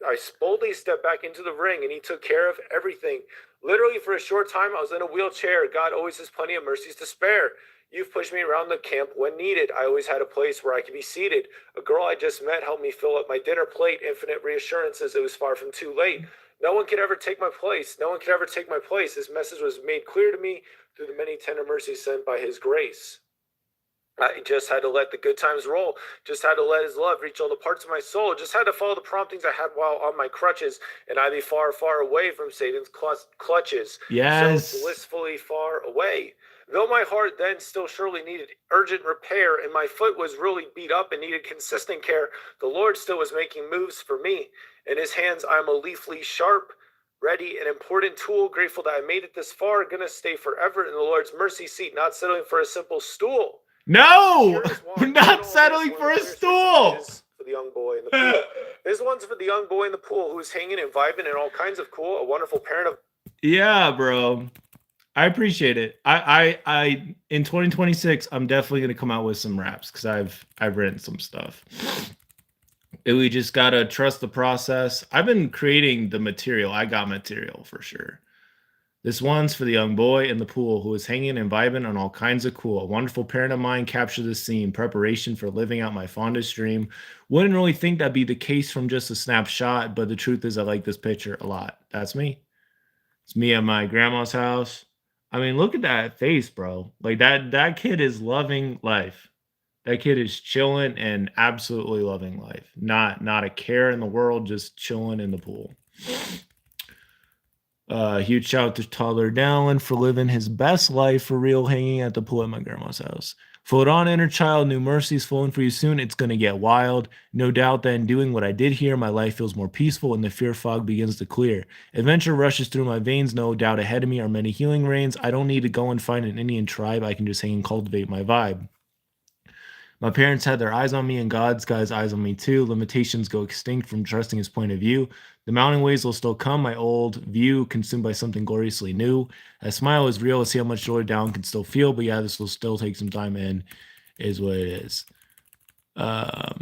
I boldly stepped back into the ring, and he took care of everything. Literally, for a short time, I was in a wheelchair. God always has plenty of mercies to spare. You've pushed me around the camp when needed. I always had a place where I could be seated. A girl I just met helped me fill up my dinner plate. Infinite reassurances it was far from too late. No one could ever take my place. No one could ever take my place. This message was made clear to me through the many tender mercies sent by his grace. I just had to let the good times roll. Just had to let his love reach all the parts of my soul. Just had to follow the promptings I had while on my crutches, and I'd be far, far away from Satan's clutches. Yes. So blissfully far away. Though my heart then still surely needed urgent repair, and my foot was really beat up and needed consistent care, the Lord still was making moves for me. In his hands I'm a leafly sharp, ready, an important tool, grateful that I made it this far, gonna stay forever in the Lord's mercy seat, not settling for a simple stool. No, we're not settling for a stool. For the young boy in the pool. This one's for the young boy in the pool who's hanging and vibing and all kinds of cool. A wonderful parent of. Yeah, bro. I appreciate it. I in 2026, I'm definitely gonna come out with some raps because I've written some stuff. We just gotta trust the process. I've been creating the material. I got material for sure. This one's for the young boy in the pool who is hanging and vibing on all kinds of cool. A wonderful parent of mine captured the scene. Preparation for living out my fondest dream. Wouldn't really think that'd be the case from just a snapshot, but the truth is I like this picture a lot. That's me. It's me at my grandma's house. I mean, look at that face, bro. Like that kid is loving life. That kid is chilling and absolutely loving life. Not a care in the world, just chilling in the pool. Huge shout out to toddler Dallin for living his best life for real, hanging at the pool at my grandma's house. Float on, inner child, new mercies flowing for you soon. It's going to get wild. No doubt that in doing what I did here, my life feels more peaceful and the fear fog begins to clear. Adventure rushes through my veins. No doubt ahead of me are many healing rains. I don't need to go and find an Indian tribe. I can just hang and cultivate my vibe. My parents had their eyes on me, and God's got his eyes on me too. Limitations go extinct from trusting his point of view. The mounting waves will still come, my old view consumed by something gloriously new. A smile is real. I see how much joy down can still feel, but yeah, this will still take some time and is what it is. There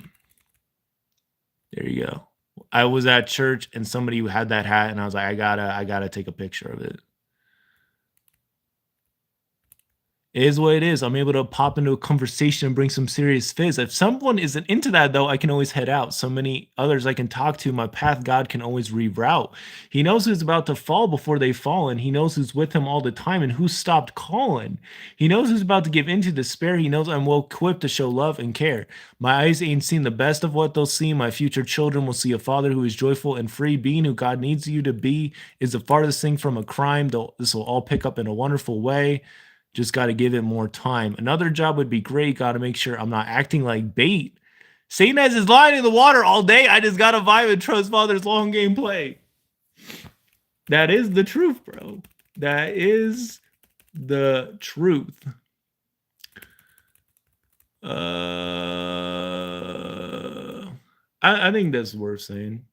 you go. I was at church and somebody who had that hat, and I was like, I gotta take a picture of it. It is what it is. I'm able to pop into a conversation and bring some serious fizz. If someone isn't into that, though, I can always head out. So many others I can talk to. My path, God can always reroute. He knows who's about to fall before they fall, and he knows who's with him all the time and who stopped calling. He knows who's about to give into despair. He knows I'm well equipped to show love and care. My eyes ain't seen the best of what they'll see. My future children will see a father who is joyful and free. Being who God needs you to be is the farthest thing from a crime. This will all pick up in a wonderful way. Just got to give it more time. Another job would be great. Got to make sure I'm not acting like bait. Satan has his line in the water all day. I just got to vibe and trust Father's long game play. That is the truth, bro. That is the truth. I think that's worth saying.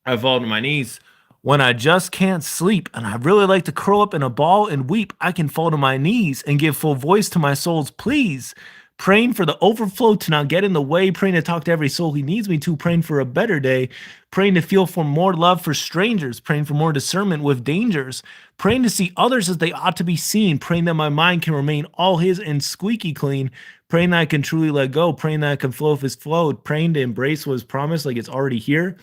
I fall to my knees. When I just can't sleep and I really like to curl up in a ball and weep, I can fall to my knees and give full voice to my soul's pleas. Praying for the overflow to not get in the way, praying to talk to every soul he needs me to, praying for a better day, praying to feel for more love for strangers, praying for more discernment with dangers, praying to see others as they ought to be seen, praying that my mind can remain all his and squeaky clean, praying that I can truly let go, praying that I can flow if it's flowed, praying to embrace what is promised like it's already here.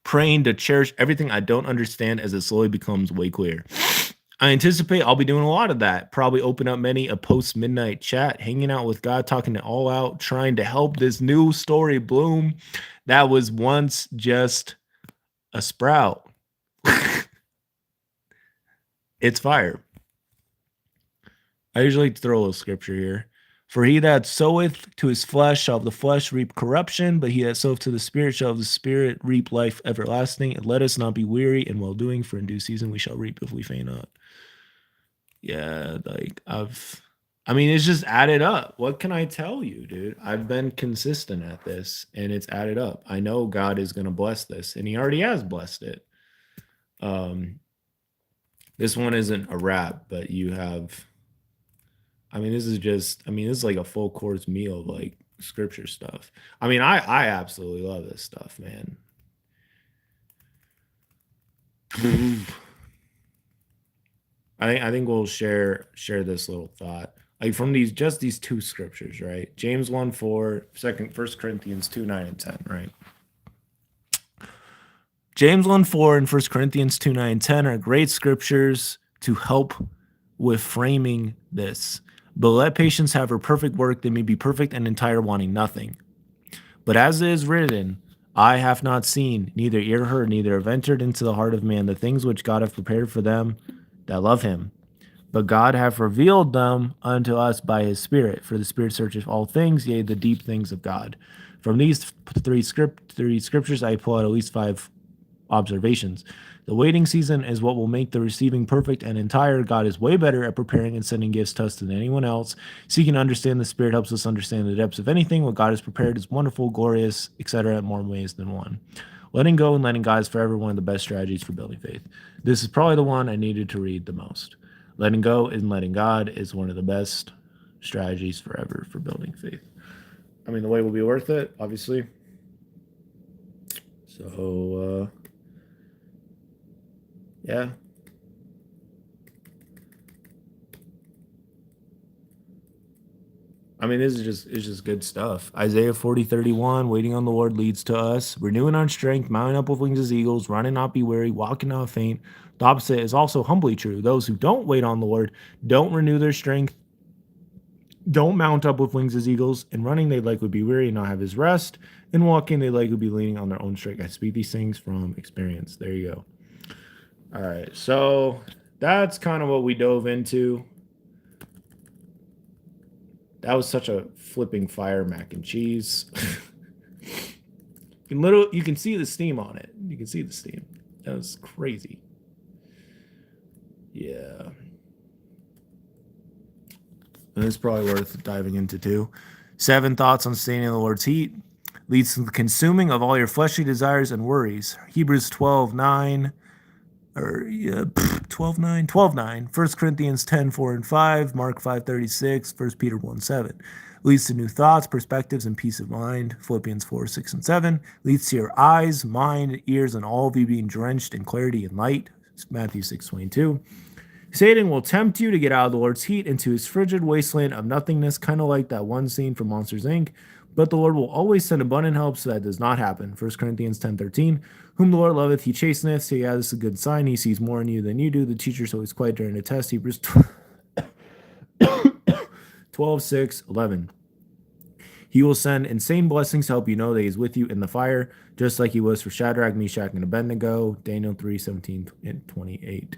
Praying to cherish everything I don't understand as it slowly becomes way clear. I anticipate I'll be doing a lot of that. Probably open up many a post midnight chat, hanging out with God, talking it all out, trying to help this new story bloom that was once just a sprout. It's fire. I usually throw a little scripture here. For he that soweth to his flesh shall of the flesh reap corruption, but he that soweth to the Spirit shall of the Spirit reap life everlasting. And let us not be weary in well doing, for in due season we shall reap if we faint not. Yeah, like I mean, it's just added up. What can I tell you, dude? I've been consistent at this and it's added up. I know God is going to bless this, and he already has blessed it. This one isn't a wrap, but you have, I mean, this is like a full course meal of like scripture stuff. I mean, I absolutely love this stuff, man. I think we'll share this little thought. Like from these two scriptures, right? James 1:4, 1 Corinthians 2:9 and 10, right? James 1:4 and 1 Corinthians 2:9 and 10 are great scriptures to help with framing this. But let patience have her perfect work, they may be perfect and entire, wanting nothing. But as it is written, eye hath not seen, neither ear heard, neither have entered into the heart of man the things which God hath prepared for them that love him. But God hath revealed them unto us by his Spirit, for the Spirit searcheth all things, yea, the deep things of God. From these three scriptures, I pull out at least 5 observations. The waiting season is what will make the receiving perfect and entire. God is way better at preparing and sending gifts to us than anyone else. Seeking to understand the Spirit helps us understand the depths of anything. What God has prepared is wonderful, glorious, etc., in more ways than one. Letting go and letting God is forever one of the best strategies for building faith. This is probably the one I needed to read the most. Letting go and letting God is one of the best strategies forever for building faith. I mean, the way will be worth it, obviously. So, yeah. I mean, this is just good stuff. Isaiah 40:31, waiting on the Lord leads to us, renewing our strength, mounting up with wings as eagles, running not be weary, walking not faint. The opposite is also humbly true. Those who don't wait on the Lord don't renew their strength, don't mount up with wings as eagles. In running, they likely be weary and not have his rest. In walking, they likely be leaning on their own strength. I speak these things from experience. There you go. All right, so that's kind of what we dove into. That was such a flipping fire mac and cheese. You can see the steam on it. You can see the steam. That was crazy. Yeah. And it's probably worth diving into too. 7 thoughts on staying in the Lord's heat leads to the consuming of all your fleshly desires and worries. Hebrews 12:9. Or 12:9, 12:9, 1 Corinthians 10:4 and 5, Mark 5:36, 1 Peter 1:7. Leads to new thoughts, perspectives, and peace of mind. Philippians 4:6 and 7. Leads to your eyes, mind, ears, and all of you being drenched in clarity and light. Matthew 6:22. Satan will tempt you to get out of the Lord's heat into his frigid wasteland of nothingness, kind of like that one scene from Monsters, Inc. But the Lord will always send abundant help so that does not happen. 1 Corinthians 10:13. Whom the Lord loveth, he chasteneth. So yeah, this is a good sign. He sees more in you than you do. The teacher's always quiet during the test. Hebrews 12:6-11. He will send insane blessings to help you know that he's with you in the fire, just like he was for Shadrach, Meshach, and Abednego. Daniel 3:17 and 28.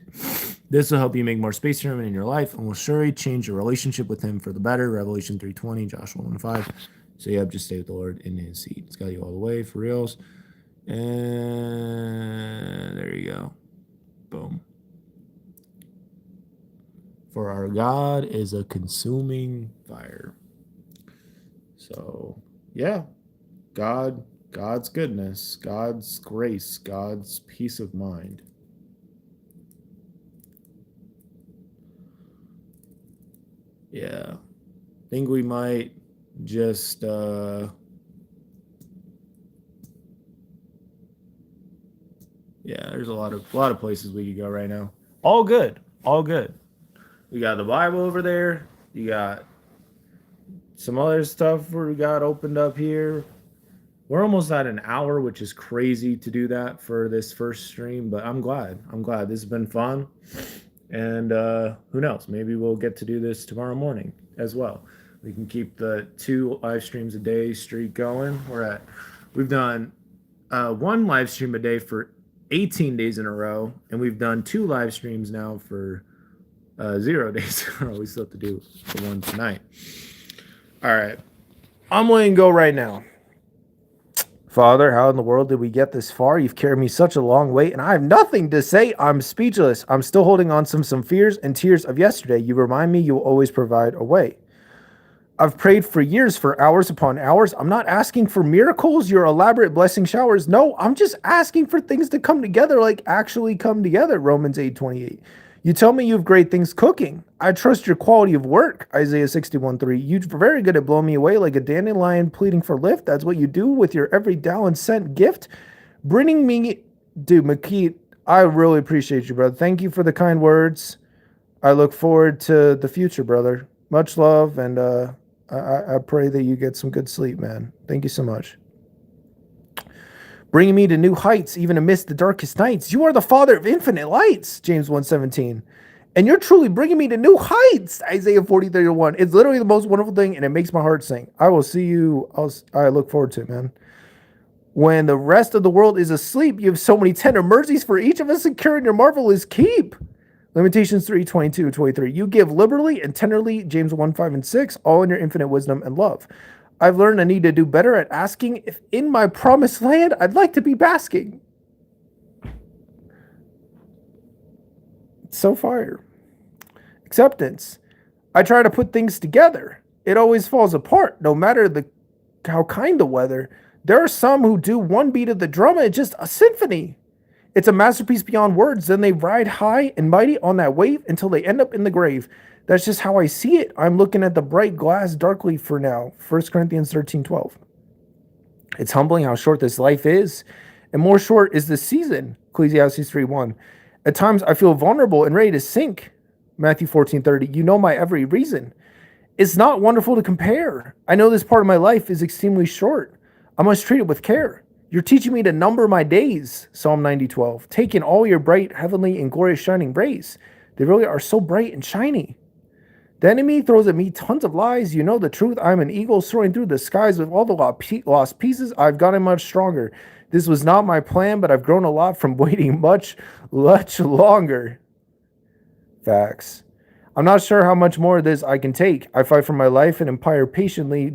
This will help you make more space for him in your life and will surely change your relationship with him for the better. Revelation 3:20, Joshua 1:5. So yeah, just stay with the Lord in his seat. It's got you all the way for reals. And there you go. Boom. For our God is a consuming fire. So yeah, God's goodness, God's grace, God's peace of mind. Yeah. I think we might just yeah, there's a lot of places we could go right now. All good. All good. We got the Bible over there. You got some other stuff we got opened up here. We're almost at an hour, which is crazy to do that for this first stream, but I'm glad. This has been fun. And who knows? Maybe we'll get to do this tomorrow morning as well. We can keep the 2 live streams a day streak going. We've done 1 live stream a day for 18 days in a row, and we've done 2 live streams now for 0 days in a row. We still have to do the one tonight. All right. I'm letting go right now. Father, how in the world did we get this far? You've carried me such a long way, and I have nothing to say. I'm speechless. I'm still holding on to some fears and tears of yesterday. You remind me you will always provide a way. I've prayed for years, for hours upon hours. I'm not asking for miracles, your elaborate blessing showers. No, I'm just asking for things to come together, like actually come together. Romans 8:28. You tell me you have great things cooking. I trust your quality of work. Isaiah 61:3. You're very good at blowing me away like a dandelion pleading for lift. That's what you do with your every Dallin sent gift. Bringing me, dude, McKee, I really appreciate you, brother. Thank you for the kind words. I look forward to the future, brother. Much love, and I pray that you get some good sleep, man. Thank you so much. Bringing me to new heights, even amidst the darkest nights. You are the Father of infinite lights, James 1:17. And you're truly bringing me to new heights, Isaiah 40:31. It's literally the most wonderful thing, and it makes my heart sing. I will see you. I look forward to it, man. When the rest of the world is asleep, you have so many tender mercies for each of us secure in your marvelous keep. Lamentations 3:22-23. You give liberally and tenderly, James 1:5-6, all in your infinite wisdom and love. I've learned I need to do better at asking if in my promised land I'd like to be basking. It's so fire. Acceptance. I try to put things together. It always falls apart, no matter how kind the weather. There are some who do one beat of the drum and it's just a symphony. It's a masterpiece beyond words. Then they ride high and mighty on that wave until they end up in the grave. That's just how I see it. I'm looking at the bright glass darkly for now. 1 Corinthians 13:12. It's humbling how short this life is, and more short is the season. Ecclesiastes 3:1. At times I feel vulnerable and ready to sink. Matthew 14:30. You know my every reason. It's not wonderful to compare. I know this part of my life is extremely short. I must treat it with care. You're teaching me to number my days, Psalm 90:12. Take in all your bright, heavenly, and glorious shining rays. They really are so bright and shiny. The enemy throws at me tons of lies. You know the truth. I'm an eagle soaring through the skies with all the lost pieces. I've gotten much stronger. This was not my plan, but I've grown a lot from waiting much longer. Facts. I'm not sure how much more of this I can take. I fight for my life and empire patiently,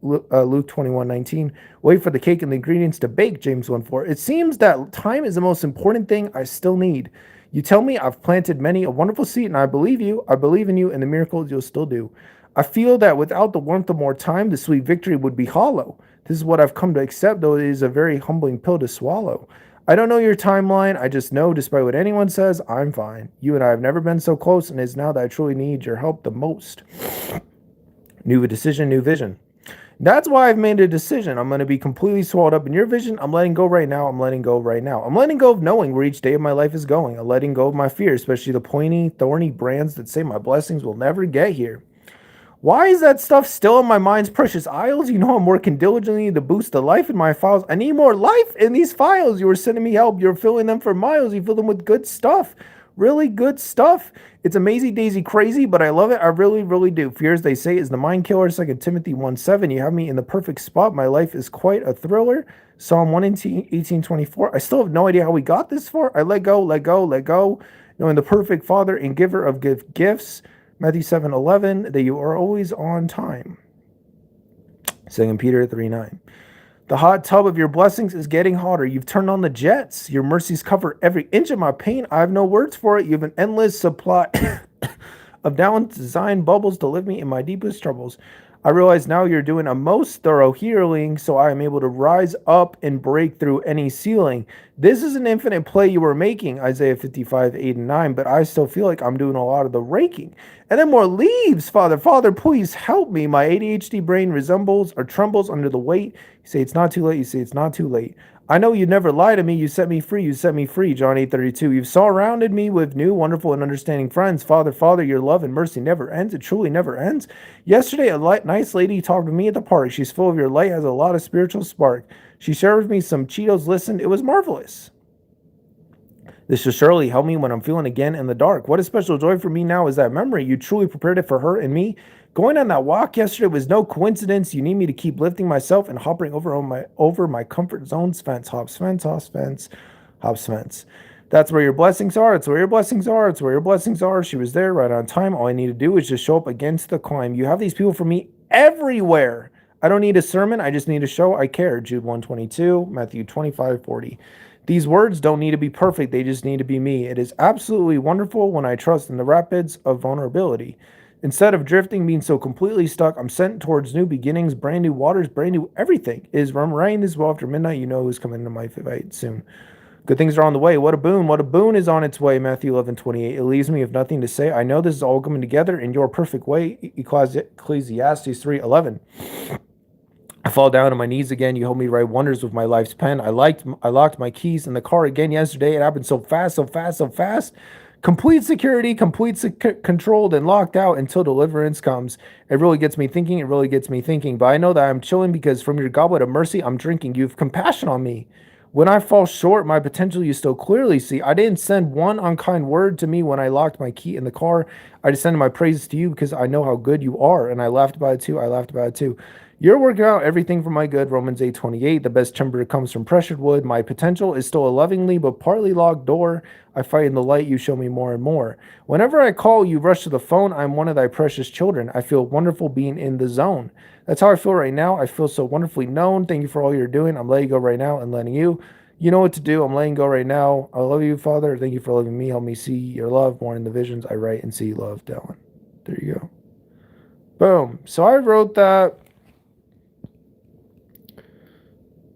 Luke 21:19. Wait for the cake and the ingredients to bake, James 1:4. It seems that time is the most important thing I still need. You tell me I've planted many a wonderful seed, and I believe you. I believe in you and the miracles you'll still do. I feel that without the warmth of more time, the sweet victory would be hollow. This is what I've come to accept, though it is a very humbling pill to swallow. I don't know your timeline. I just know, despite what anyone says, I'm fine. You and I have never been so close, and it's now that I truly need your help the most. New decision, new vision. That's why I've made a decision. I'm going to be completely swallowed up in your vision. I'm letting go right now. I'm letting go right now. I'm letting go of knowing where each day of my life is going. I'm letting go of my fear, especially the pointy, thorny brands that say my blessings will never get here. Why is that stuff still in my mind's precious isles? You know I'm working diligently to boost the life in my files. I need more life in these files. You were sending me help. You're filling them for miles. You fill them with good stuff. Really good stuff. It's amazing, daisy crazy, but I love it. I really, really do. Fears, they say, is the mind killer. 2 Timothy 1:7. You have me in the perfect spot. My life is quite a thriller. Psalm 118:24. I still have no idea how we got this far. I let go, let go, let go. Knowing the perfect Father and giver of good gifts. Matthew 7:11. That you are always on time. 2 Peter 3:9. The hot tub of your blessings is getting hotter. You've turned on the jets. Your mercies cover every inch of my pain. I have no words for it. You have an endless supply of down designed bubbles to lift me in my deepest troubles. I realize now you're doing a most thorough healing, so I am able to rise up and break through any ceiling. This is an infinite play you were making, Isaiah 55:8-9, but I still feel like I'm doing a lot of the raking. And then more leaves, Father. Father, please help me. My ADHD brain resembles or trembles under the weight. You say it's not too late. You say it's not too late. I know you never lie to me. You set me free. You set me free. John 8:32. You've surrounded me with new, wonderful, and understanding friends. Father, your love and mercy never ends. It truly never ends. Yesterday, a nice lady talked to me at the park. She's full of your light, has a lot of spiritual spark. She shared with me some Cheetos. Listened. It was marvelous. This should surely help me when I'm feeling again in the dark. What a special joy for me now is that memory. You truly prepared it for her and me. Going on that walk yesterday was no coincidence. You need me to keep lifting myself and hopping over my comfort zone's fence. Hops fence, hops fence, hops fence. That's where your blessings are. It's where your blessings are. It's where your blessings are. She was there right on time. All I need to do is just show up against the climb. You have these people for me everywhere. I don't need a sermon. I just need to show I care. Jude 122, Matthew 25:40. These words don't need to be perfect. They just need to be me. It is absolutely wonderful when I trust in the rapids of vulnerability. Instead of drifting, being so completely stuck, I'm sent towards new beginnings, brand new waters, brand new everything. It is writing this well after midnight. You know who's coming into my fight soon. Good things are on the way. What a boon. What a boon is on its way. Matthew 11:28. It leaves me with nothing to say. I know this is all coming together in your perfect way. Ecclesiastes 3:11. I fall down on my knees again. You help me write wonders with my life's pen. I locked my keys in the car again yesterday. It happened so fast, so fast, so fast. Complete security, controlled and locked out until deliverance comes. It really gets me thinking. It really gets me thinking. But I know that I'm chilling because from your goblet of mercy, I'm drinking. You have compassion on me. When I fall short, my potential you still clearly see. I didn't send one unkind word to me when I locked my key in the car. I just sent my praises to you because I know how good you are. And I laughed about it too. I laughed about it too. You're working out everything for my good. Romans 8:28. The best timber comes from pressured wood. My potential is still a lovingly but partly locked door. I fight in the light. You show me more and more. Whenever I call, you rush to the phone. I'm one of thy precious children. I feel wonderful being in the zone. That's how I feel right now. I feel so wonderfully known. Thank you for all you're doing. I'm letting go right now and letting you. You know what to do. I'm letting go right now. I love you, Father. Thank you for loving me. Help me see your love more in the visions I write and see love, Dallin. There you go. Boom. So I wrote that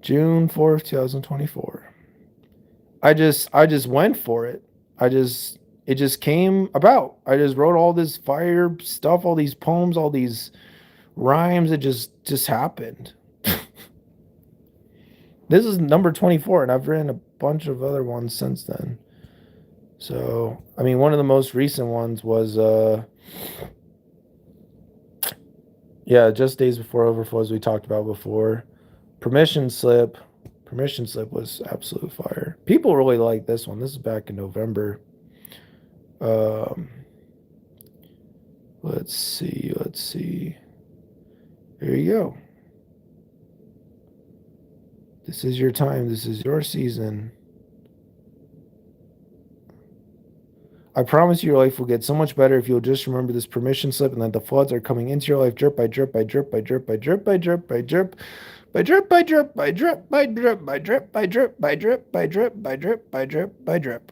June 4th, 2024. I just went for it. It just came about. I just wrote all this fire stuff, all these poems, all these rhymes. It just happened. This is number 24, and I've written a bunch of other ones since then. So, I mean, one of the most recent ones was just days before overflows we talked about before. Permission slip was absolute fire. People really like this one. This is back in November. Let's see. There you go. This is your time. This is your season. I promise your life will get so much better if you'll just remember this permission slip and that the floods are coming into your life drip by drip by drip by drip by drip by drip by drip by drip by drip by drip by drip by drip by drip by drip by drip by drip by drip by drip.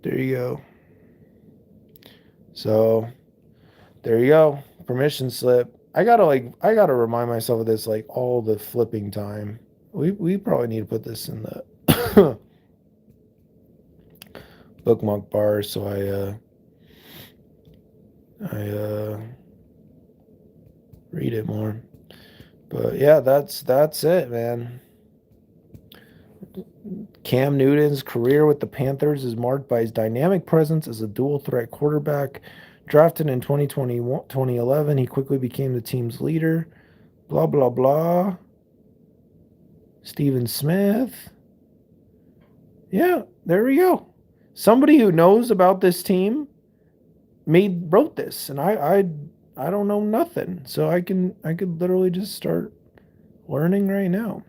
There you go. So there you go. Permission slip. I gotta remind myself of this like all the flipping time. We probably need to put this in the bookmark bar so I read it more. But yeah, that's it, man. Cam Newton's career with the Panthers is marked by his dynamic presence as a dual threat quarterback. Drafted in 2011, he quickly became the team's leader. Blah, blah, blah. Stephen Smith. Yeah, there we go. Somebody who knows about this team wrote this, and I don't know nothing. So I could literally just start learning right now.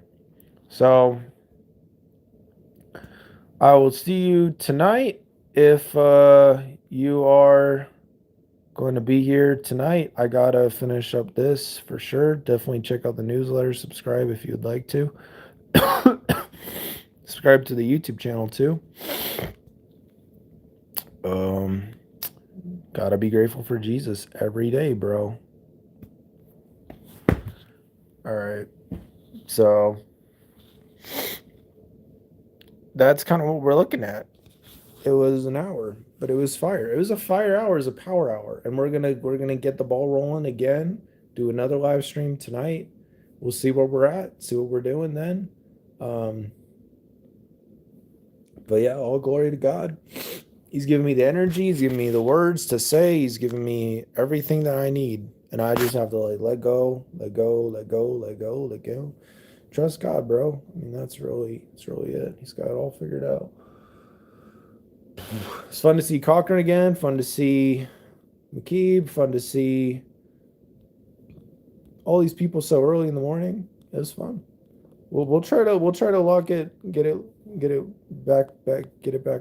So I will see you tonight. If you are going to be here tonight, I gotta finish up this for sure. Definitely check out the newsletter. Subscribe if you'd like to. Subscribe to the YouTube channel too. Gotta be grateful for Jesus every day, bro. All right. So that's kind of what we're looking at. It was an hour, but it was fire. It was a fire hour, it was a power hour. And we're gonna get the ball rolling again, do another live stream tonight. We'll see where we're at, see what we're doing then. But yeah, all glory to God. He's giving me the energy, he's giving me the words to say, he's giving me everything that I need. And I just have to like let go. trust God, bro. I mean, that's really it. He's got it all figured out. It's fun to see Cochran again. Fun to see McKeeb. Fun to see all these people so early in the morning. It was fun. We'll try to lock it, get it back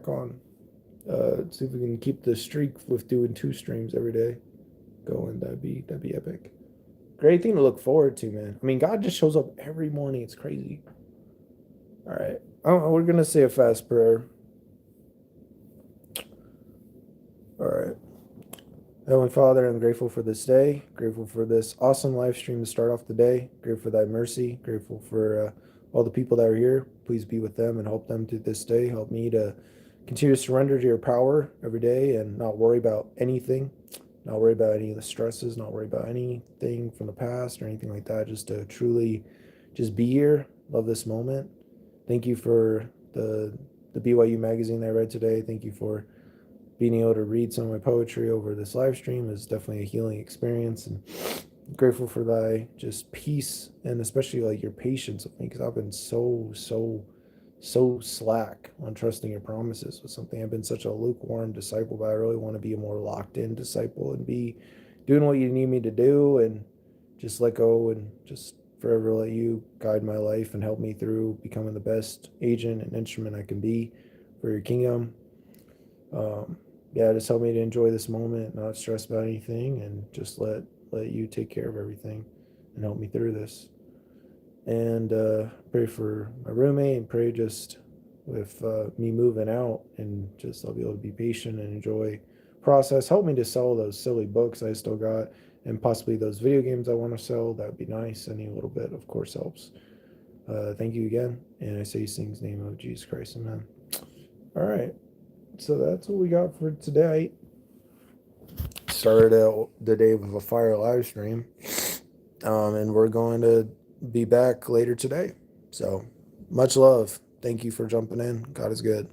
on. See if we can keep the streak with doing 2 streams every day going. That'd be epic. Great thing to look forward to, man. I mean, God just shows up every morning. It's crazy. All right. We're going to say a fast prayer. All right. Heavenly Father, I'm grateful for this day. Grateful for this awesome live stream to start off the day. Grateful for thy mercy. Grateful for all the people that are here. Please be with them and help them through this day. Help me to continue to surrender to your power every day and not worry about anything. Not worry about any of the stresses. Not worry about anything from the past or anything like that. Just to truly just be here. Love this moment. Thank you for the BYU magazine that I read today. Thank you for being able to read some of my poetry over this live stream. Is definitely a healing experience, and I'm grateful for thy just peace and especially like your patience with me, because I've been so slack on trusting your promises with something. I've been such a lukewarm disciple, but I really want to be a more locked in disciple and be doing what you need me to do and just let go and just forever let you guide my life and help me through becoming the best agent and instrument I can be for your kingdom. Yeah, just help me to enjoy this moment, not stress about anything, and just let you take care of everything and help me through this. And pray for my roommate, and pray just with me moving out, and just I'll be able to be patient and enjoy process. Help me to sell those silly books I still got, and possibly those video games I want to sell. That would be nice. Any little bit, of course, helps. Thank you again, and I say these things in the name of Jesus Christ, amen. All right. So that's what we got for today. Started out the day with a fire live stream, and we're going to be back later today. So much love. Thank you for jumping in. God is good.